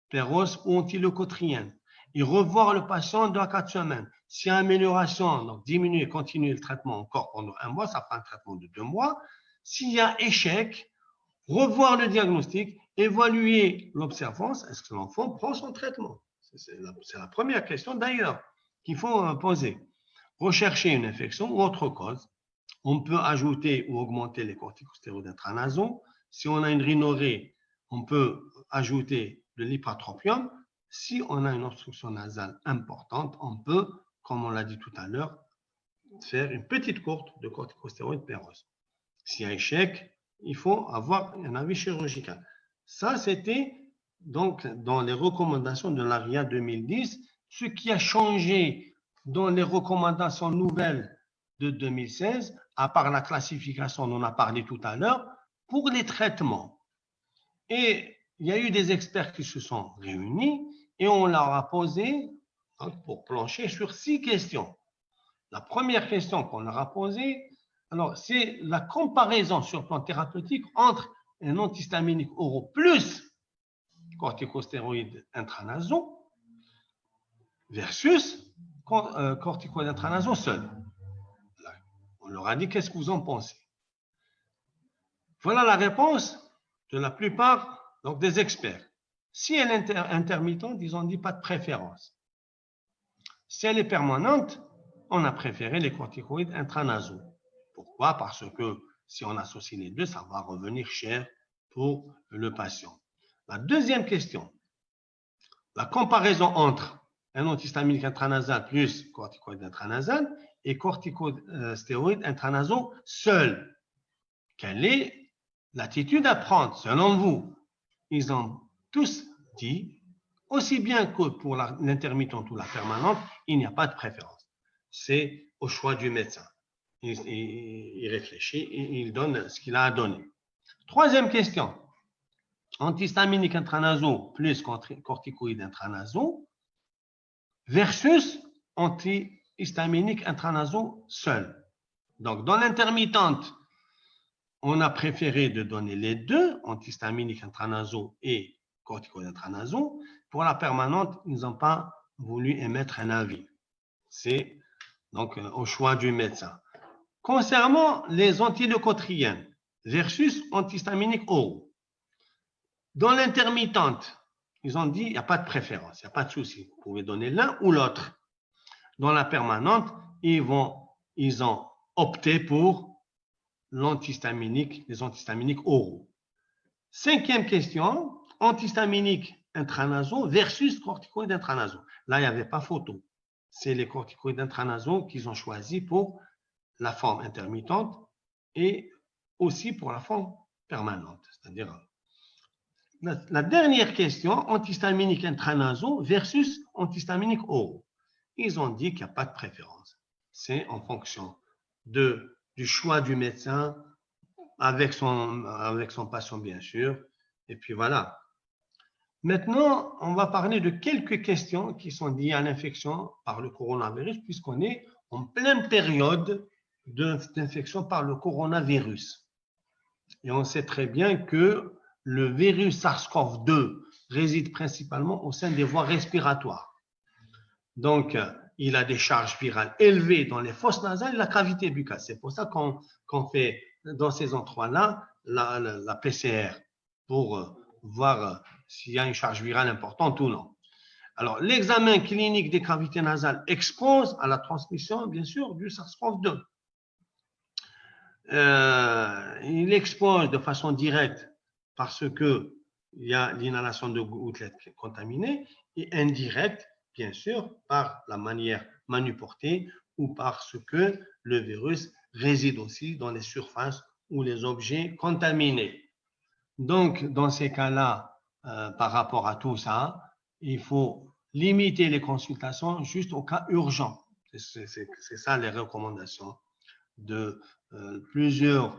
péros ou antileucotrien. Et revoir le patient 2 à 4 semaines. S'il y a amélioration, donc diminuer, continuer le traitement encore pendant 1 mois, ça fera un traitement de 2 mois. S'il y a échec, revoir le diagnostic, évaluer l'observance, est-ce que l'enfant prend son traitement? C'est la première question d'ailleurs qu'il faut poser. Rechercher une infection ou autre cause. On peut ajouter ou augmenter les corticostéroïdes intranasaux. Si on a une rhinorrhée, on peut ajouter de l'ipratropium. Si on a une obstruction nasale importante, on peut, comme on l'a dit tout à l'heure, faire une petite courte de corticostéroïdes péros. S'il y a échec, il faut avoir un avis chirurgical. Ça, c'était donc dans les recommandations de l'ARIA 2010. Ce qui a changé dans les recommandations nouvelles de 2016, à part la classification dont on a parlé tout à l'heure, pour les traitements. Et il y a eu des experts qui se sont réunis et on leur a posé, donc, pour plancher, sur 6 questions. La première question qu'on leur a posée, alors, c'est la comparaison sur le plan thérapeutique entre un antihistaminique oraux plus corticostéroïdes intranasaux versus corticoïdes intranasaux seuls. leur a dit qu'est-ce que vous en pensez. Voilà la réponse de la plupart donc, des experts. Si elle est intermittente, ils ont dit pas de préférence. Si elle est permanente, on a préféré les corticoïdes intranasaux. Pourquoi? Parce que si on associe les deux, ça va revenir cher pour le patient. La deuxième question, la comparaison entre un antihistaminique intranasal plus corticoïde intranasal et corticostéroïdes intranasaux seuls. Quelle est l'attitude à prendre selon vous? Ils ont tous dit, aussi bien que pour l'intermittente ou la permanente, il n'y a pas de préférence. C'est au choix du médecin. Il réfléchit et il donne ce qu'il a à donner. Troisième question. Antihistaminique intranasaux plus corticoïdes intranasaux versus antihistaminique intranasaux seul. Donc, dans l'intermittente, on a préféré de donner les deux, antihistaminiques intranasaux et corticoïdes intranasaux. Pour la permanente, ils n'ont pas voulu émettre un avis. C'est donc au choix du médecin. Concernant les antileucotriènes versus antihistaminiques oraux, dans l'intermittente, ils ont dit il n'y a pas de préférence, il n'y a pas de souci. Vous pouvez donner l'un ou l'autre. Dans la permanente, ils ont opté pour les antihistaminiques oraux. Cinquième question, antihistaminiques intranasaux versus corticoïdes intranasaux. Là, il n'y avait pas photo. C'est les corticoïdes intranasaux qu'ils ont choisi pour la forme intermittente et aussi pour la forme permanente. C'est-à-dire, la dernière question, antihistaminiques intranasaux versus antihistaminiques oraux. Ils ont dit qu'il n'y a pas de préférence. C'est en fonction du choix du médecin avec son patient, bien sûr. Et puis voilà. Maintenant, on va parler de quelques questions qui sont liées à l'infection par le coronavirus, puisqu'on est en pleine période d'infection par le coronavirus. Et on sait très bien que le virus SARS-CoV-2 réside principalement au sein des voies respiratoires. Donc, il a des charges virales élevées dans les fosses nasales et la cavité buccale. C'est pour ça qu'on fait dans ces endroits-là la PCR pour voir s'il y a une charge virale importante ou non. Alors, l'examen clinique des cavités nasales expose à la transmission, bien sûr, du SARS-CoV-2. Il expose de façon directe parce qu'il y a l'inhalation de gouttelettes contaminées et indirecte, bien sûr, par la manière manuportée ou parce que le virus réside aussi dans les surfaces ou les objets contaminés. Donc, dans ces cas-là, par rapport à tout ça, il faut limiter les consultations juste au cas urgent. C'est ça les recommandations de plusieurs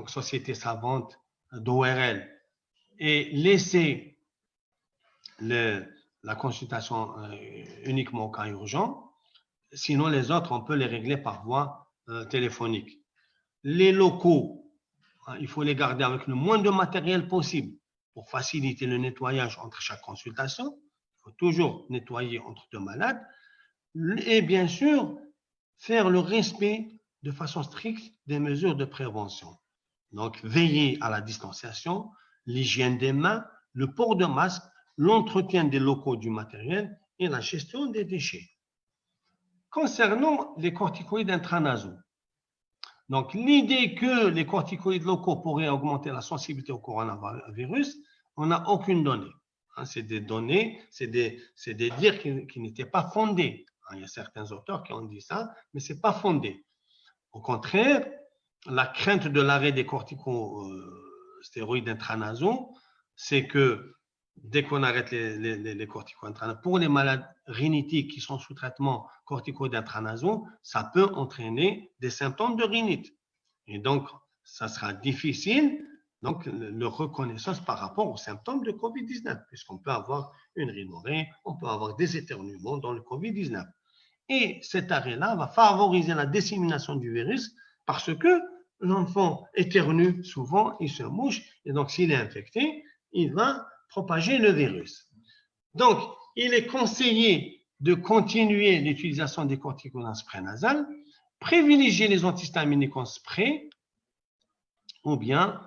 sociétés savantes d'ORL. Et laisser la consultation uniquement au cas urgent. Sinon, les autres, on peut les régler par voie téléphonique. Les locaux, il faut les garder avec le moins de matériel possible pour faciliter le nettoyage entre chaque consultation. Il faut toujours nettoyer entre deux malades. Et bien sûr, faire le respect de façon stricte des mesures de prévention. Donc, veiller à la distanciation, l'hygiène des mains, le port de masque, l'entretien des locaux du matériel et la gestion des déchets. Concernant les corticoïdes intranasaux, donc l'idée que les corticoïdes locaux pourraient augmenter la sensibilité au coronavirus, on n'a aucune donnée. C'est des données, c'est des dires qui n'étaient pas fondés. Il y a certains auteurs qui ont dit ça, mais ce n'est pas fondé. Au contraire, la crainte de l'arrêt des corticostéroïdes intranasaux, c'est que dès qu'on arrête les corticoïdes intranasaux, pour les malades rhinitiques qui sont sous traitement corticoïdes intranasaux, ça peut entraîner des symptômes de rhinite. Et donc, ça sera difficile, donc, leur reconnaissance par rapport aux symptômes de COVID-19, puisqu'on peut avoir une rhinorrhée, on peut avoir des éternuements dans le COVID-19. Et cet arrêt-là va favoriser la dissémination du virus parce que l'enfant éternue souvent, il se mouche, et donc s'il est infecté, il va propager le virus. Donc, il est conseillé de continuer l'utilisation des corticoïdes prénasales privilégier les antihistaminiques en spray ou bien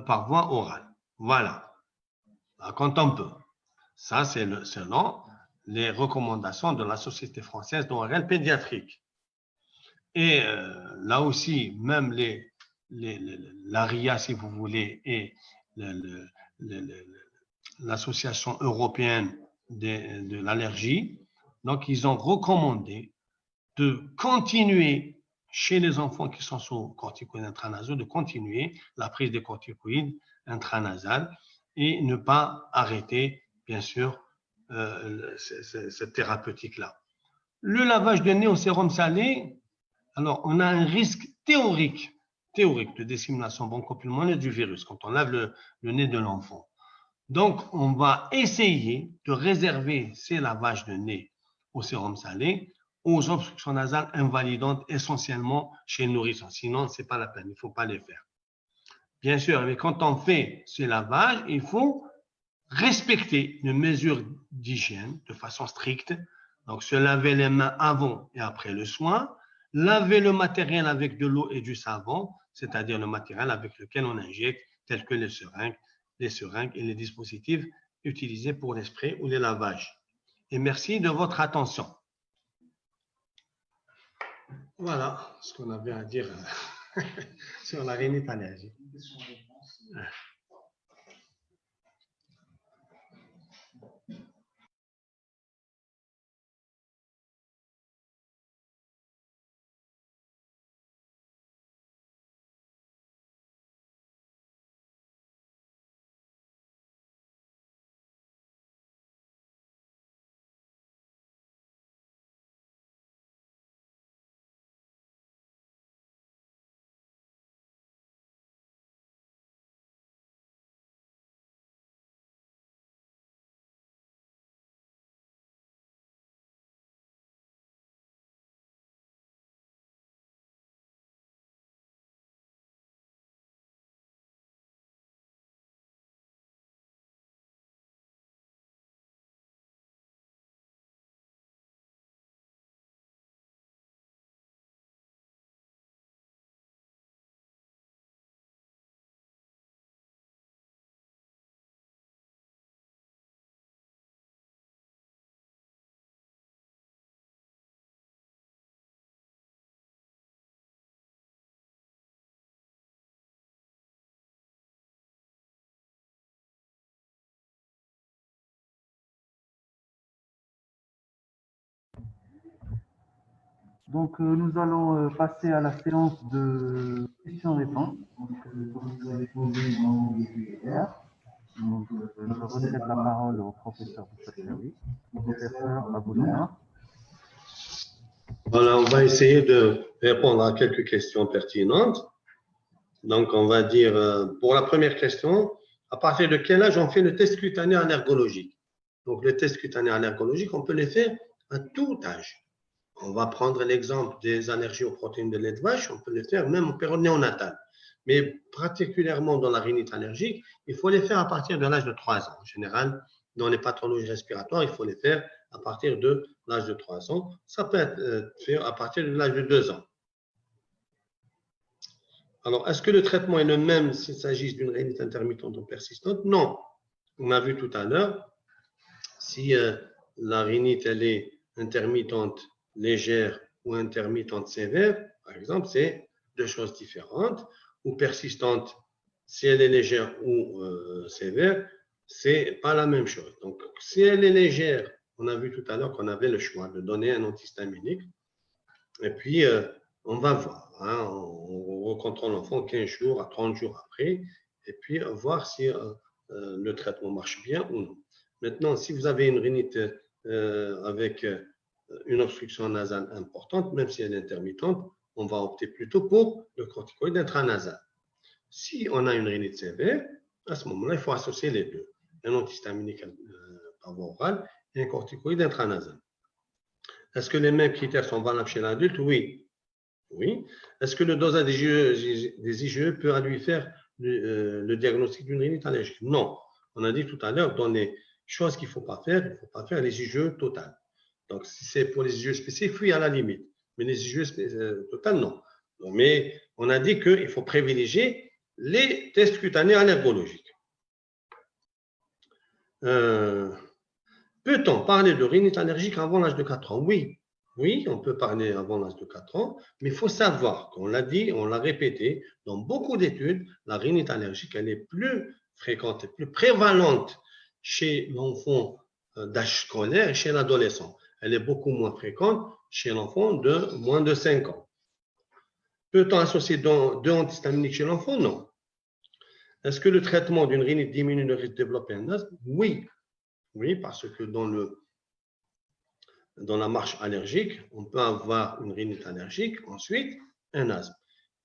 par voie orale. Voilà, quand on peut. Ça, c'est selon les recommandations de la Société française d'ORL pédiatrique. Et là aussi, même l'ARIA, si vous voulez, et l'Association européenne de l'allergie, donc ils ont recommandé de continuer chez les enfants qui sont sous corticoïdes intranasaux, de continuer la prise des corticoïdes intranasales et ne pas arrêter, bien sûr, cette thérapeutique-là. Le lavage de nez au sérum salé, alors on a un risque théorique de dissémination bronchopulmonaire du virus quand on lave le nez de l'enfant. Donc, on va essayer de réserver ces lavages de nez au sérum salé aux obstructions nasales invalidantes essentiellement chez le nourrisson. Sinon, ce n'est pas la peine, il ne faut pas les faire. Bien sûr, mais quand on fait ce lavage, il faut respecter une mesure d'hygiène de façon stricte. Donc, se laver les mains avant et après le soin, laver le matériel avec de l'eau et du savon, c'est-à-dire le matériel avec lequel on injecte, tel que les seringues et les dispositifs utilisés pour les sprays ou les lavages. Et merci de votre attention. Voilà ce qu'on avait à dire sur la rhinite allergique. Donc, nous allons passer à la séance de questions-réponses. Donc, vous avez posé dans hier. Donc, je recède la parole au professeur Boucherchewi. Professeur, à vous l'honneur. Voilà, on va essayer de répondre à quelques questions pertinentes. Donc, on va dire, pour la première question, à partir de quel âge on fait le test cutané allergologique? Donc, le test cutané allergologique, on peut les faire à tout âge. On va prendre l'exemple des allergies aux protéines de lait de vache, on peut les faire même en période néonatale. Mais particulièrement dans la rhinite allergique, il faut les faire à partir de l'âge de 3 ans. En général, dans les pathologies respiratoires, il faut les faire à partir de l'âge de 3 ans. Ça peut être fait à partir de l'âge de 2 ans. Alors, est-ce que le traitement est le même s'il s'agit d'une rhinite intermittente ou persistante? Non. On a vu tout à l'heure, si la rhinite elle est intermittente légère ou intermittente sévère, par exemple, c'est deux choses différentes. Ou persistante, si elle est légère ou sévère, c'est pas la même chose. Donc, si elle est légère, on a vu tout à l'heure qu'on avait le choix de donner un antihistaminique. Et puis, on va voir. Hein, on recontrôle l'enfant 15 jours à 30 jours après. Et puis, voir si le traitement marche bien ou non. Maintenant, si vous avez une rhinite avec une obstruction nasale importante, même si elle est intermittente, on va opter plutôt pour le corticoïde intranasal. Si on a une rhinite sévère, à ce moment-là, il faut associer les deux. Un antihistaminique par voie orale et un corticoïde intranasal. Est-ce que les mêmes critères sont valables chez l'adulte? Oui. Oui. Est-ce que le dosage des IgE peut lui faire le diagnostic d'une rhinite allergique? Non. On a dit tout à l'heure, dans les choses qu'il ne faut pas faire, il ne faut pas faire les IgE totales. Donc, si c'est pour les IgE spécifiques, oui, à la limite. méningitis totale, non. Mais on a dit qu'il faut privilégier les tests cutanés allergologiques. Peut-on parler de rhinite allergique avant l'âge de 4 ans? Oui. Oui, on peut parler avant l'âge de 4 ans, mais il faut savoir qu'on l'a dit, on l'a répété, dans beaucoup d'études, la rhinite allergique, elle est plus fréquente, plus prévalente chez l'enfant d'âge scolaire et chez l'adolescent. Elle est beaucoup moins fréquente chez l'enfant de moins de 5 ans. Peut-on associer deux antihistaminiques chez l'enfant? Non. Est-ce que le traitement d'une rhinite diminue le risque de développer un asthme? Oui. Oui, parce que dans la marche allergique, on peut avoir une rhinite allergique, ensuite un asthme.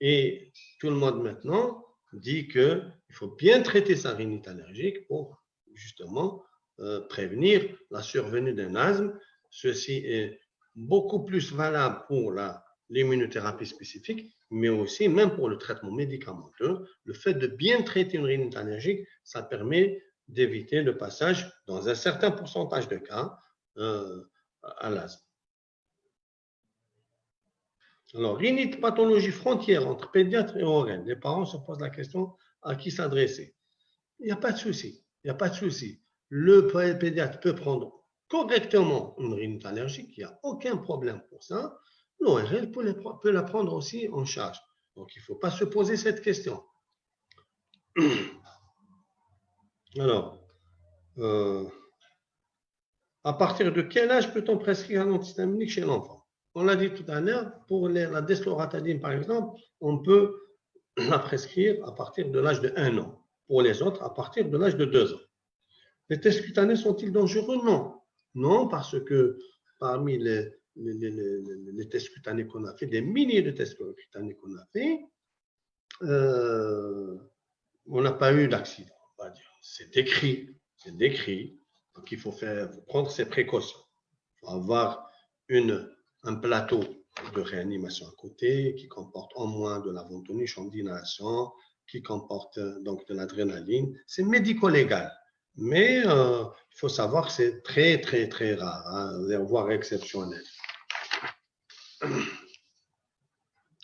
Et tout le monde maintenant dit qu'il faut bien traiter sa rhinite allergique pour justement prévenir la survenue d'un asthme. Ceci est beaucoup plus valable pour l'immunothérapie spécifique, mais aussi même pour le traitement médicamenteux. Le fait de bien traiter une rhinite allergique, ça permet d'éviter le passage, dans un certain pourcentage de cas, à l'asthme. Alors, rhinite, pathologie frontière entre pédiatre et ORL. Les parents se posent la question à qui s'adresser. Il n'y a pas de souci. Il n'y a pas de souci. Le pédiatre peut prendre correctement une rhinite allergique. Il n'y a aucun problème pour ça. L'ORL peut la prendre aussi en charge. Donc, il ne faut pas se poser cette question. Alors, à partir de quel âge peut-on prescrire un antihistaminique chez l'enfant? On l'a dit tout à l'heure, pour la desloratadine, par exemple, on peut la prescrire à partir de l'âge de 1 an. Pour les autres, à partir de l'âge de 2 ans. Les tests cutanés sont-ils dangereux? Non. Non, parce que parmi les tests cutanés qu'on a fait, des milliers de tests cutanés qu'on a fait, on n'a pas eu d'accident, on va dire. C'est décrit. Donc, il faut prendre ses précautions. Il faut avoir un plateau de réanimation à côté qui comporte au moins de la ventouse d'inhalation, qui comporte donc de l'adrénaline. C'est médico-légal, mais il faut savoir que c'est très, très, très rare, voire exceptionnel.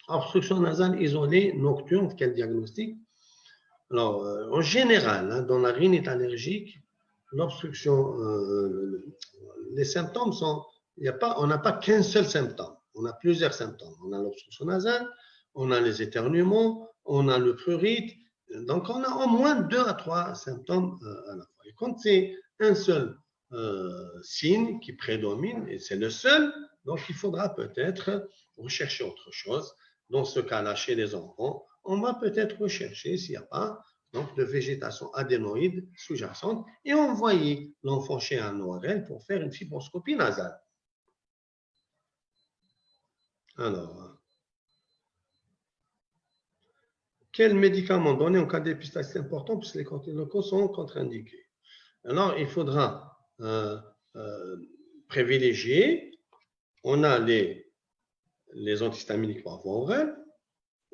Obstruction nasale isolée nocturne, quel diagnostic? Alors, en général, dans la rhinite allergique, l'obstruction, les symptômes sont, on n'a pas qu'un seul symptôme, on a plusieurs symptômes. On a l'obstruction nasale, on a les éternuements, on a le prurite, donc on a au moins 2 à 3 symptômes à la fois. Et quand c'est un seul signe qui prédomine, et c'est le seul, donc il faudra peut-être rechercher autre chose. Dans ce cas-là, chez les enfants, on va peut-être rechercher s'il n'y a pas donc, de végétation adénoïde sous-jacente et envoyer l'enfant chez un ORL pour faire une fibroscopie nasale. Alors, quel médicament donner en cas de dépistage? C'est important puisque les corticocos sont contre-indiqués. Alors, il faudra privilégier. On a les antihistaminiques par voie orale.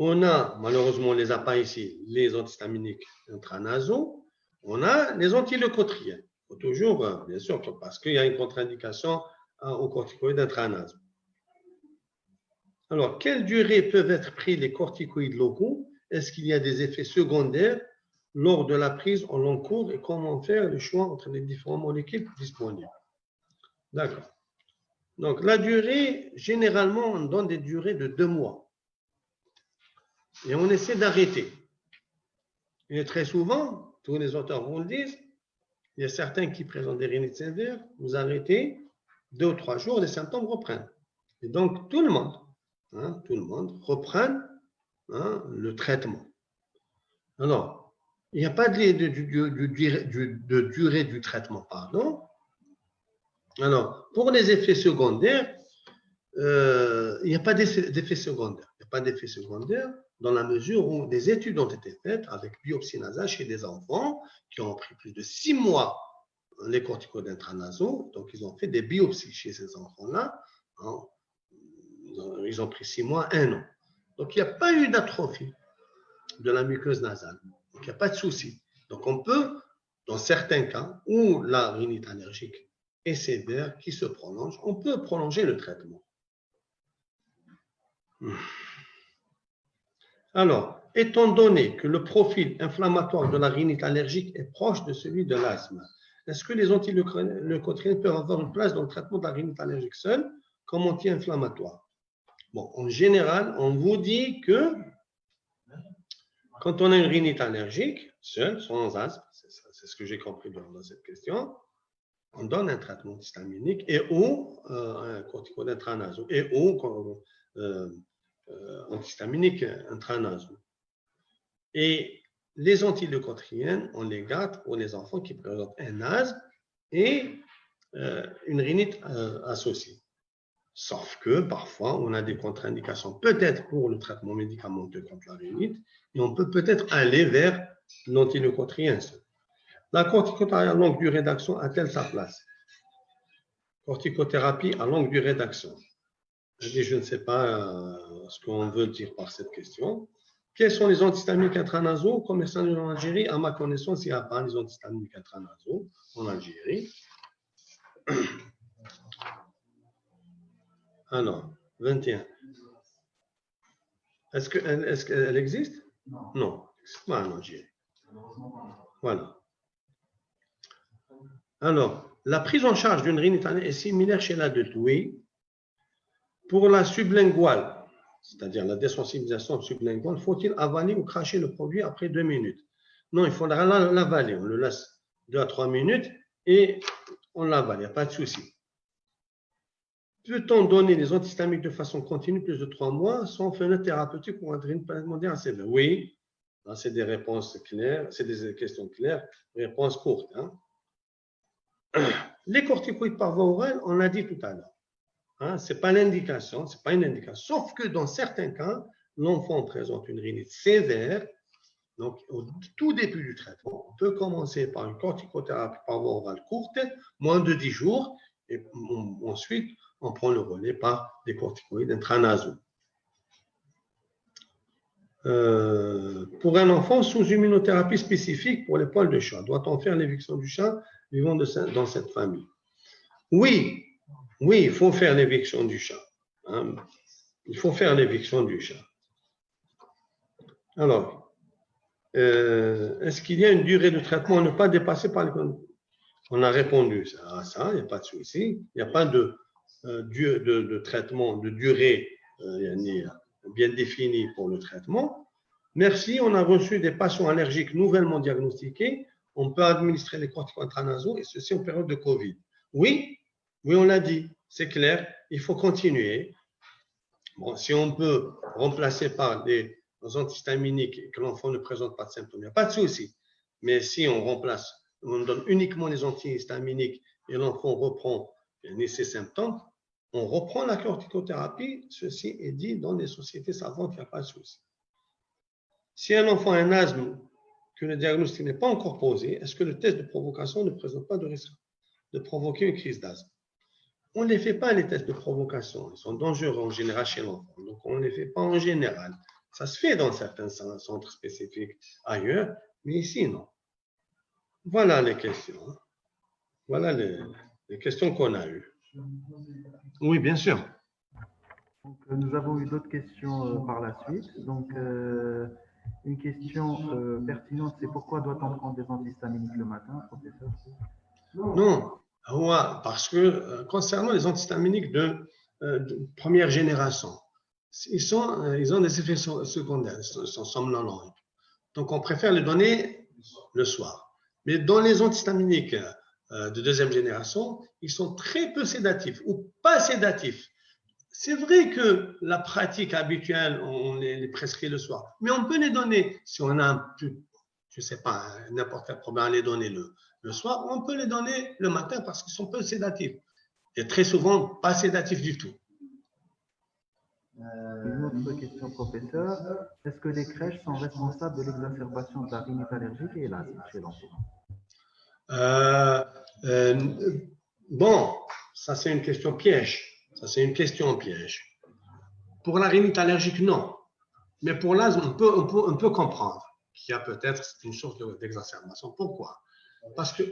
On a, malheureusement, on ne les a pas ici, les antihistaminiques intranasaux. On a les antileucotriens. Il faut toujours, bien sûr, parce qu'il y a une contre-indication aux corticoïdes intranasaux. Alors, quelle durée peuvent être pris les corticoïdes locaux? Est-ce qu'il y a des effets secondaires lors de la prise en long cours et comment faire le choix entre les différentes molécules disponibles? D'accord. Donc, la durée, généralement, on donne des durées de 2 mois. Et on essaie d'arrêter. Et très souvent, tous les auteurs vous le disent, il y a certains qui présentent des rhinites sévères, vous arrêtez, 2 ou 3 jours, les symptômes reprennent. Et donc, tout le monde reprend le traitement. Alors, il n'y a pas de durée du traitement, pardon. Alors, pour les effets secondaires, il n'y a pas d'effets secondaires. Il n'y a pas d'effets secondaires dans la mesure où des études ont été faites avec biopsie nasale chez des enfants qui ont pris plus de 6 mois les corticoïdes intranasaux. Donc, ils ont fait des biopsies chez ces enfants-là. Ils ont pris 6 mois, 1 an. Donc, il n'y a pas eu d'atrophie de la muqueuse nasale. Donc, il n'y a pas de souci. Donc, on peut, dans certains cas où la rhinite allergique est sévère, qui se prolonge, on peut prolonger le traitement. Alors, étant donné que le profil inflammatoire de la rhinite allergique est proche de celui de l'asthme, est-ce que les antileucotriènes peuvent avoir une place dans le traitement de la rhinite allergique seule comme anti-inflammatoire? Bon, en général, on vous dit que quand on a une rhinite allergique, seule, sans asthme, c'est ce que j'ai compris dans cette question, on donne un traitement antihistaminique et ou un corticoïde intranasal et ou antihistaminique intranasal. Et les antileucotriènes, on les garde pour les enfants qui présentent un asthme et une rhinite associée. Sauf que parfois, on a des contre-indications, peut-être pour le traitement médicamenteux contre la rhinite, et on peut peut-être aller vers l'antileucotriène. La corticothérapie à longue durée d'action a-t-elle sa place? Corticothérapie à longue durée d'action. Je ne sais pas ce qu'on veut dire par cette question. Quels sont les antihistaminiques intranasaux commercialisés en Algérie? À ma connaissance, il n'y a pas les antihistaminiques intranasaux en Algérie. Alors, 21. Est-ce qu'elle existe? Non, c'est pas en Algérie. Voilà. Alors, la prise en charge d'une rhinite est similaire chez l'adulte, oui. Pour la sublinguale, c'est-à-dire la désensibilisation sublinguale, faut-il avaler ou cracher le produit après 2 minutes? Non, il faudra l'avaler. On le laisse 2 à 3 minutes et on l'avale, il n'y a pas de souci. Peut-on donner les antihistaminiques de façon continue plus de 3 mois sans fenêtre thérapeutique pour une rhinite moderne sévère? Oui, c'est des réponses claires, c'est des questions claires, réponses courtes. Hein. Les corticoïdes par voie orale, on l'a dit tout à l'heure. Hein, ce n'est pas l'indication, c'est pas une indication. Sauf que dans certains cas, l'enfant présente une rhinite sévère. Donc, au tout début du traitement, on peut commencer par une corticothérapie par voie orale courte, moins de 10 jours, et ensuite, on prend le relais par des corticoïdes intranasaux. Pour un enfant sous immunothérapie spécifique pour les poils de chat, doit-on faire l'éviction du chat vivant dans cette famille? Oui, il faut faire l'éviction du chat. Hein. Il faut faire l'éviction du chat. Alors, est-ce qu'il y a une durée de traitement à ne pas dépasser par les... On a répondu à ça, il n'y a pas de souci. Il n'y a pas de traitement, de durée bien définie pour le traitement. Merci, on a reçu des patients allergiques nouvellement diagnostiqués. On peut administrer les corticoïdes intranasaux et ceci en période de Covid. Oui, on l'a dit, c'est clair, il faut continuer. Bon, si on peut remplacer par des antihistaminiques et que l'enfant ne présente pas de symptômes, il n'y a pas de souci. Mais si on remplace, on donne uniquement les antihistaminiques et l'enfant reprend ses symptômes, on reprend la corticothérapie. Ceci est dit dans les sociétés savantes, il n'y a pas de souci. Si un enfant a un asthme, que le diagnostic n'est pas encore posé, est-ce que le test de provocation ne présente pas de risque de provoquer une crise d'asthme? On ne les fait pas, les tests de provocation. Ils sont dangereux en général chez l'enfant. Donc, on ne les fait pas en général. Ça se fait dans certains centres spécifiques ailleurs, mais ici, non. Voilà les questions. Voilà les questions qu'on a eues. Oui, bien sûr. Donc, nous avons eu d'autres questions par la suite. Donc, une question pertinente, c'est pourquoi doit-on prendre des antihistaminiques le matin, professeur? Non, parce que concernant les antihistaminiques de première génération, ils ont des effets secondaires, ils sont somnolents. Donc, on préfère les donner le soir. Mais dans les antihistaminiques de deuxième génération, ils sont très peu sédatifs ou pas sédatifs. C'est vrai que la pratique habituelle, on les prescrit le soir, mais on peut les donner si on a je ne sais pas, n'importe quel problème à les donner le soir, on peut les donner le matin parce qu'ils sont peu sédatifs. Et très souvent, pas sédatifs du tout. Une autre question, professeur. Est-ce que les crèches sont responsables de l'exacerbation de la rhinite allergique et l'asthme chez l'enfant? Bon, ça c'est une question piège. Pour la rhinite allergique, non. Mais pour l'asthme, on peut comprendre qu'il y a peut-être une source d'exacerbation. Pourquoi? Parce que...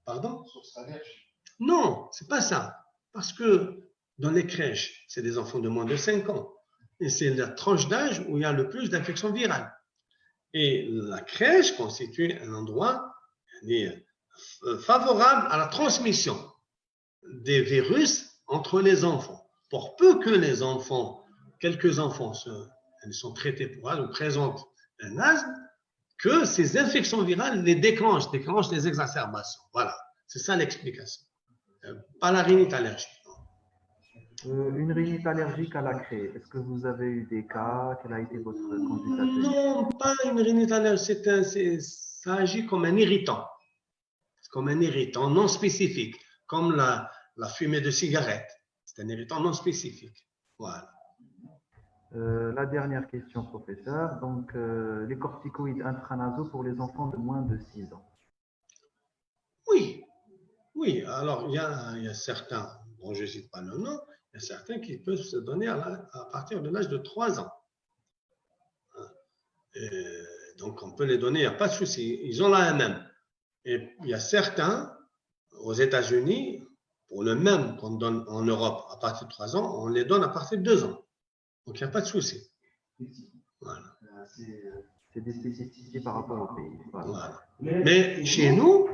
Pardon? Non, c'est pas ça. Parce que dans les crèches, c'est des enfants de moins de 5 ans. et c'est la tranche d'âge où il y a le plus d'infections virales. Et la crèche constitue un endroit favorable à la transmission des virus entre les enfants. Pour peu que les enfants, quelques enfants sont traités pour asthme ou présentent un asthme, que ces infections virales les déclenchent les exacerbations. Voilà, c'est ça l'explication. Pas la rhinite allergique. Une rhinite allergique à la craie, est-ce que vous avez eu des cas? Quelle a été votre conduite à tenir? Non, pas une rhinite allergique, ça agit comme un irritant. Comme un irritant non spécifique, comme la fumée de cigarette. C'est un irritant non spécifique. Voilà. La dernière question, professeur. Donc, les corticoïdes intranasaux pour les enfants de moins de 6 ans. Oui. Alors, il y a certains, bon, je ne cite pas le nom, il y a certains qui peuvent se donner à partir de l'âge de 3 ans. Et donc, on peut les donner, il n'y a pas de souci. Ils ont la MM. Et il y a certains, aux États-Unis, pour le même qu'on donne en Europe à partir de 3 ans, on les donne à partir de 2 ans. Donc, il n'y a pas de souci. Voilà. C'est des spécificités par rapport au pays. Voilà. Mais chez nous,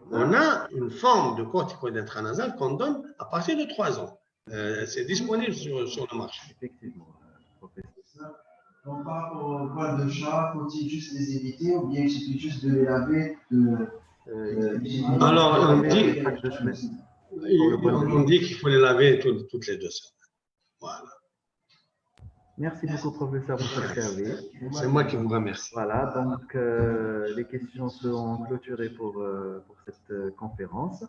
on a une forme de corticoïde intranasal qu'on donne à partir de 3 ans. C'est disponible sur le marché. Effectivement, professeur. Donc, par rapport aux poils de chat, faut-il juste les éviter ou bien il suffit juste de les laver Alors, on dit qu'il faut les laver toutes les 2 semaines. Voilà. Merci beaucoup, professeur Boucherkaoui. C'est moi qui vous remercie. Voilà, donc les questions seront clôturées pour cette conférence.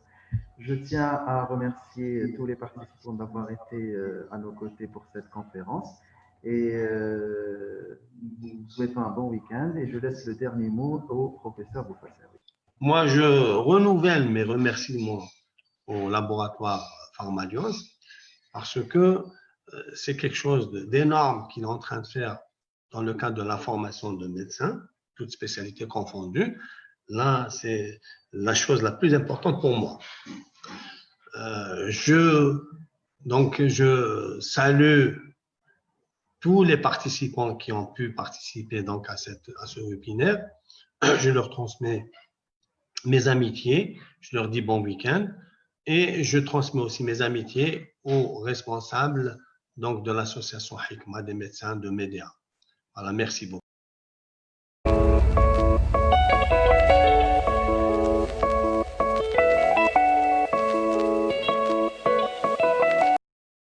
Je tiens à remercier tous les participants d'avoir été à nos côtés pour cette conférence. Et nous souhaitons un bon week-end et je laisse le dernier mot au professeur Boucherkaoui. Moi, je renouvelle mes remerciements au laboratoire Pharmalios parce que c'est quelque chose d'énorme qu'il est en train de faire dans le cadre de la formation de médecins, toutes spécialités confondues. Là, c'est la chose la plus importante pour moi. Je salue tous les participants qui ont pu participer donc à ce webinaire. Je leur transmets mes amitiés, je leur dis bon week-end et je transmets aussi mes amitiés aux responsables donc de l'association Hikma des médecins de Médéa. Voilà, merci beaucoup.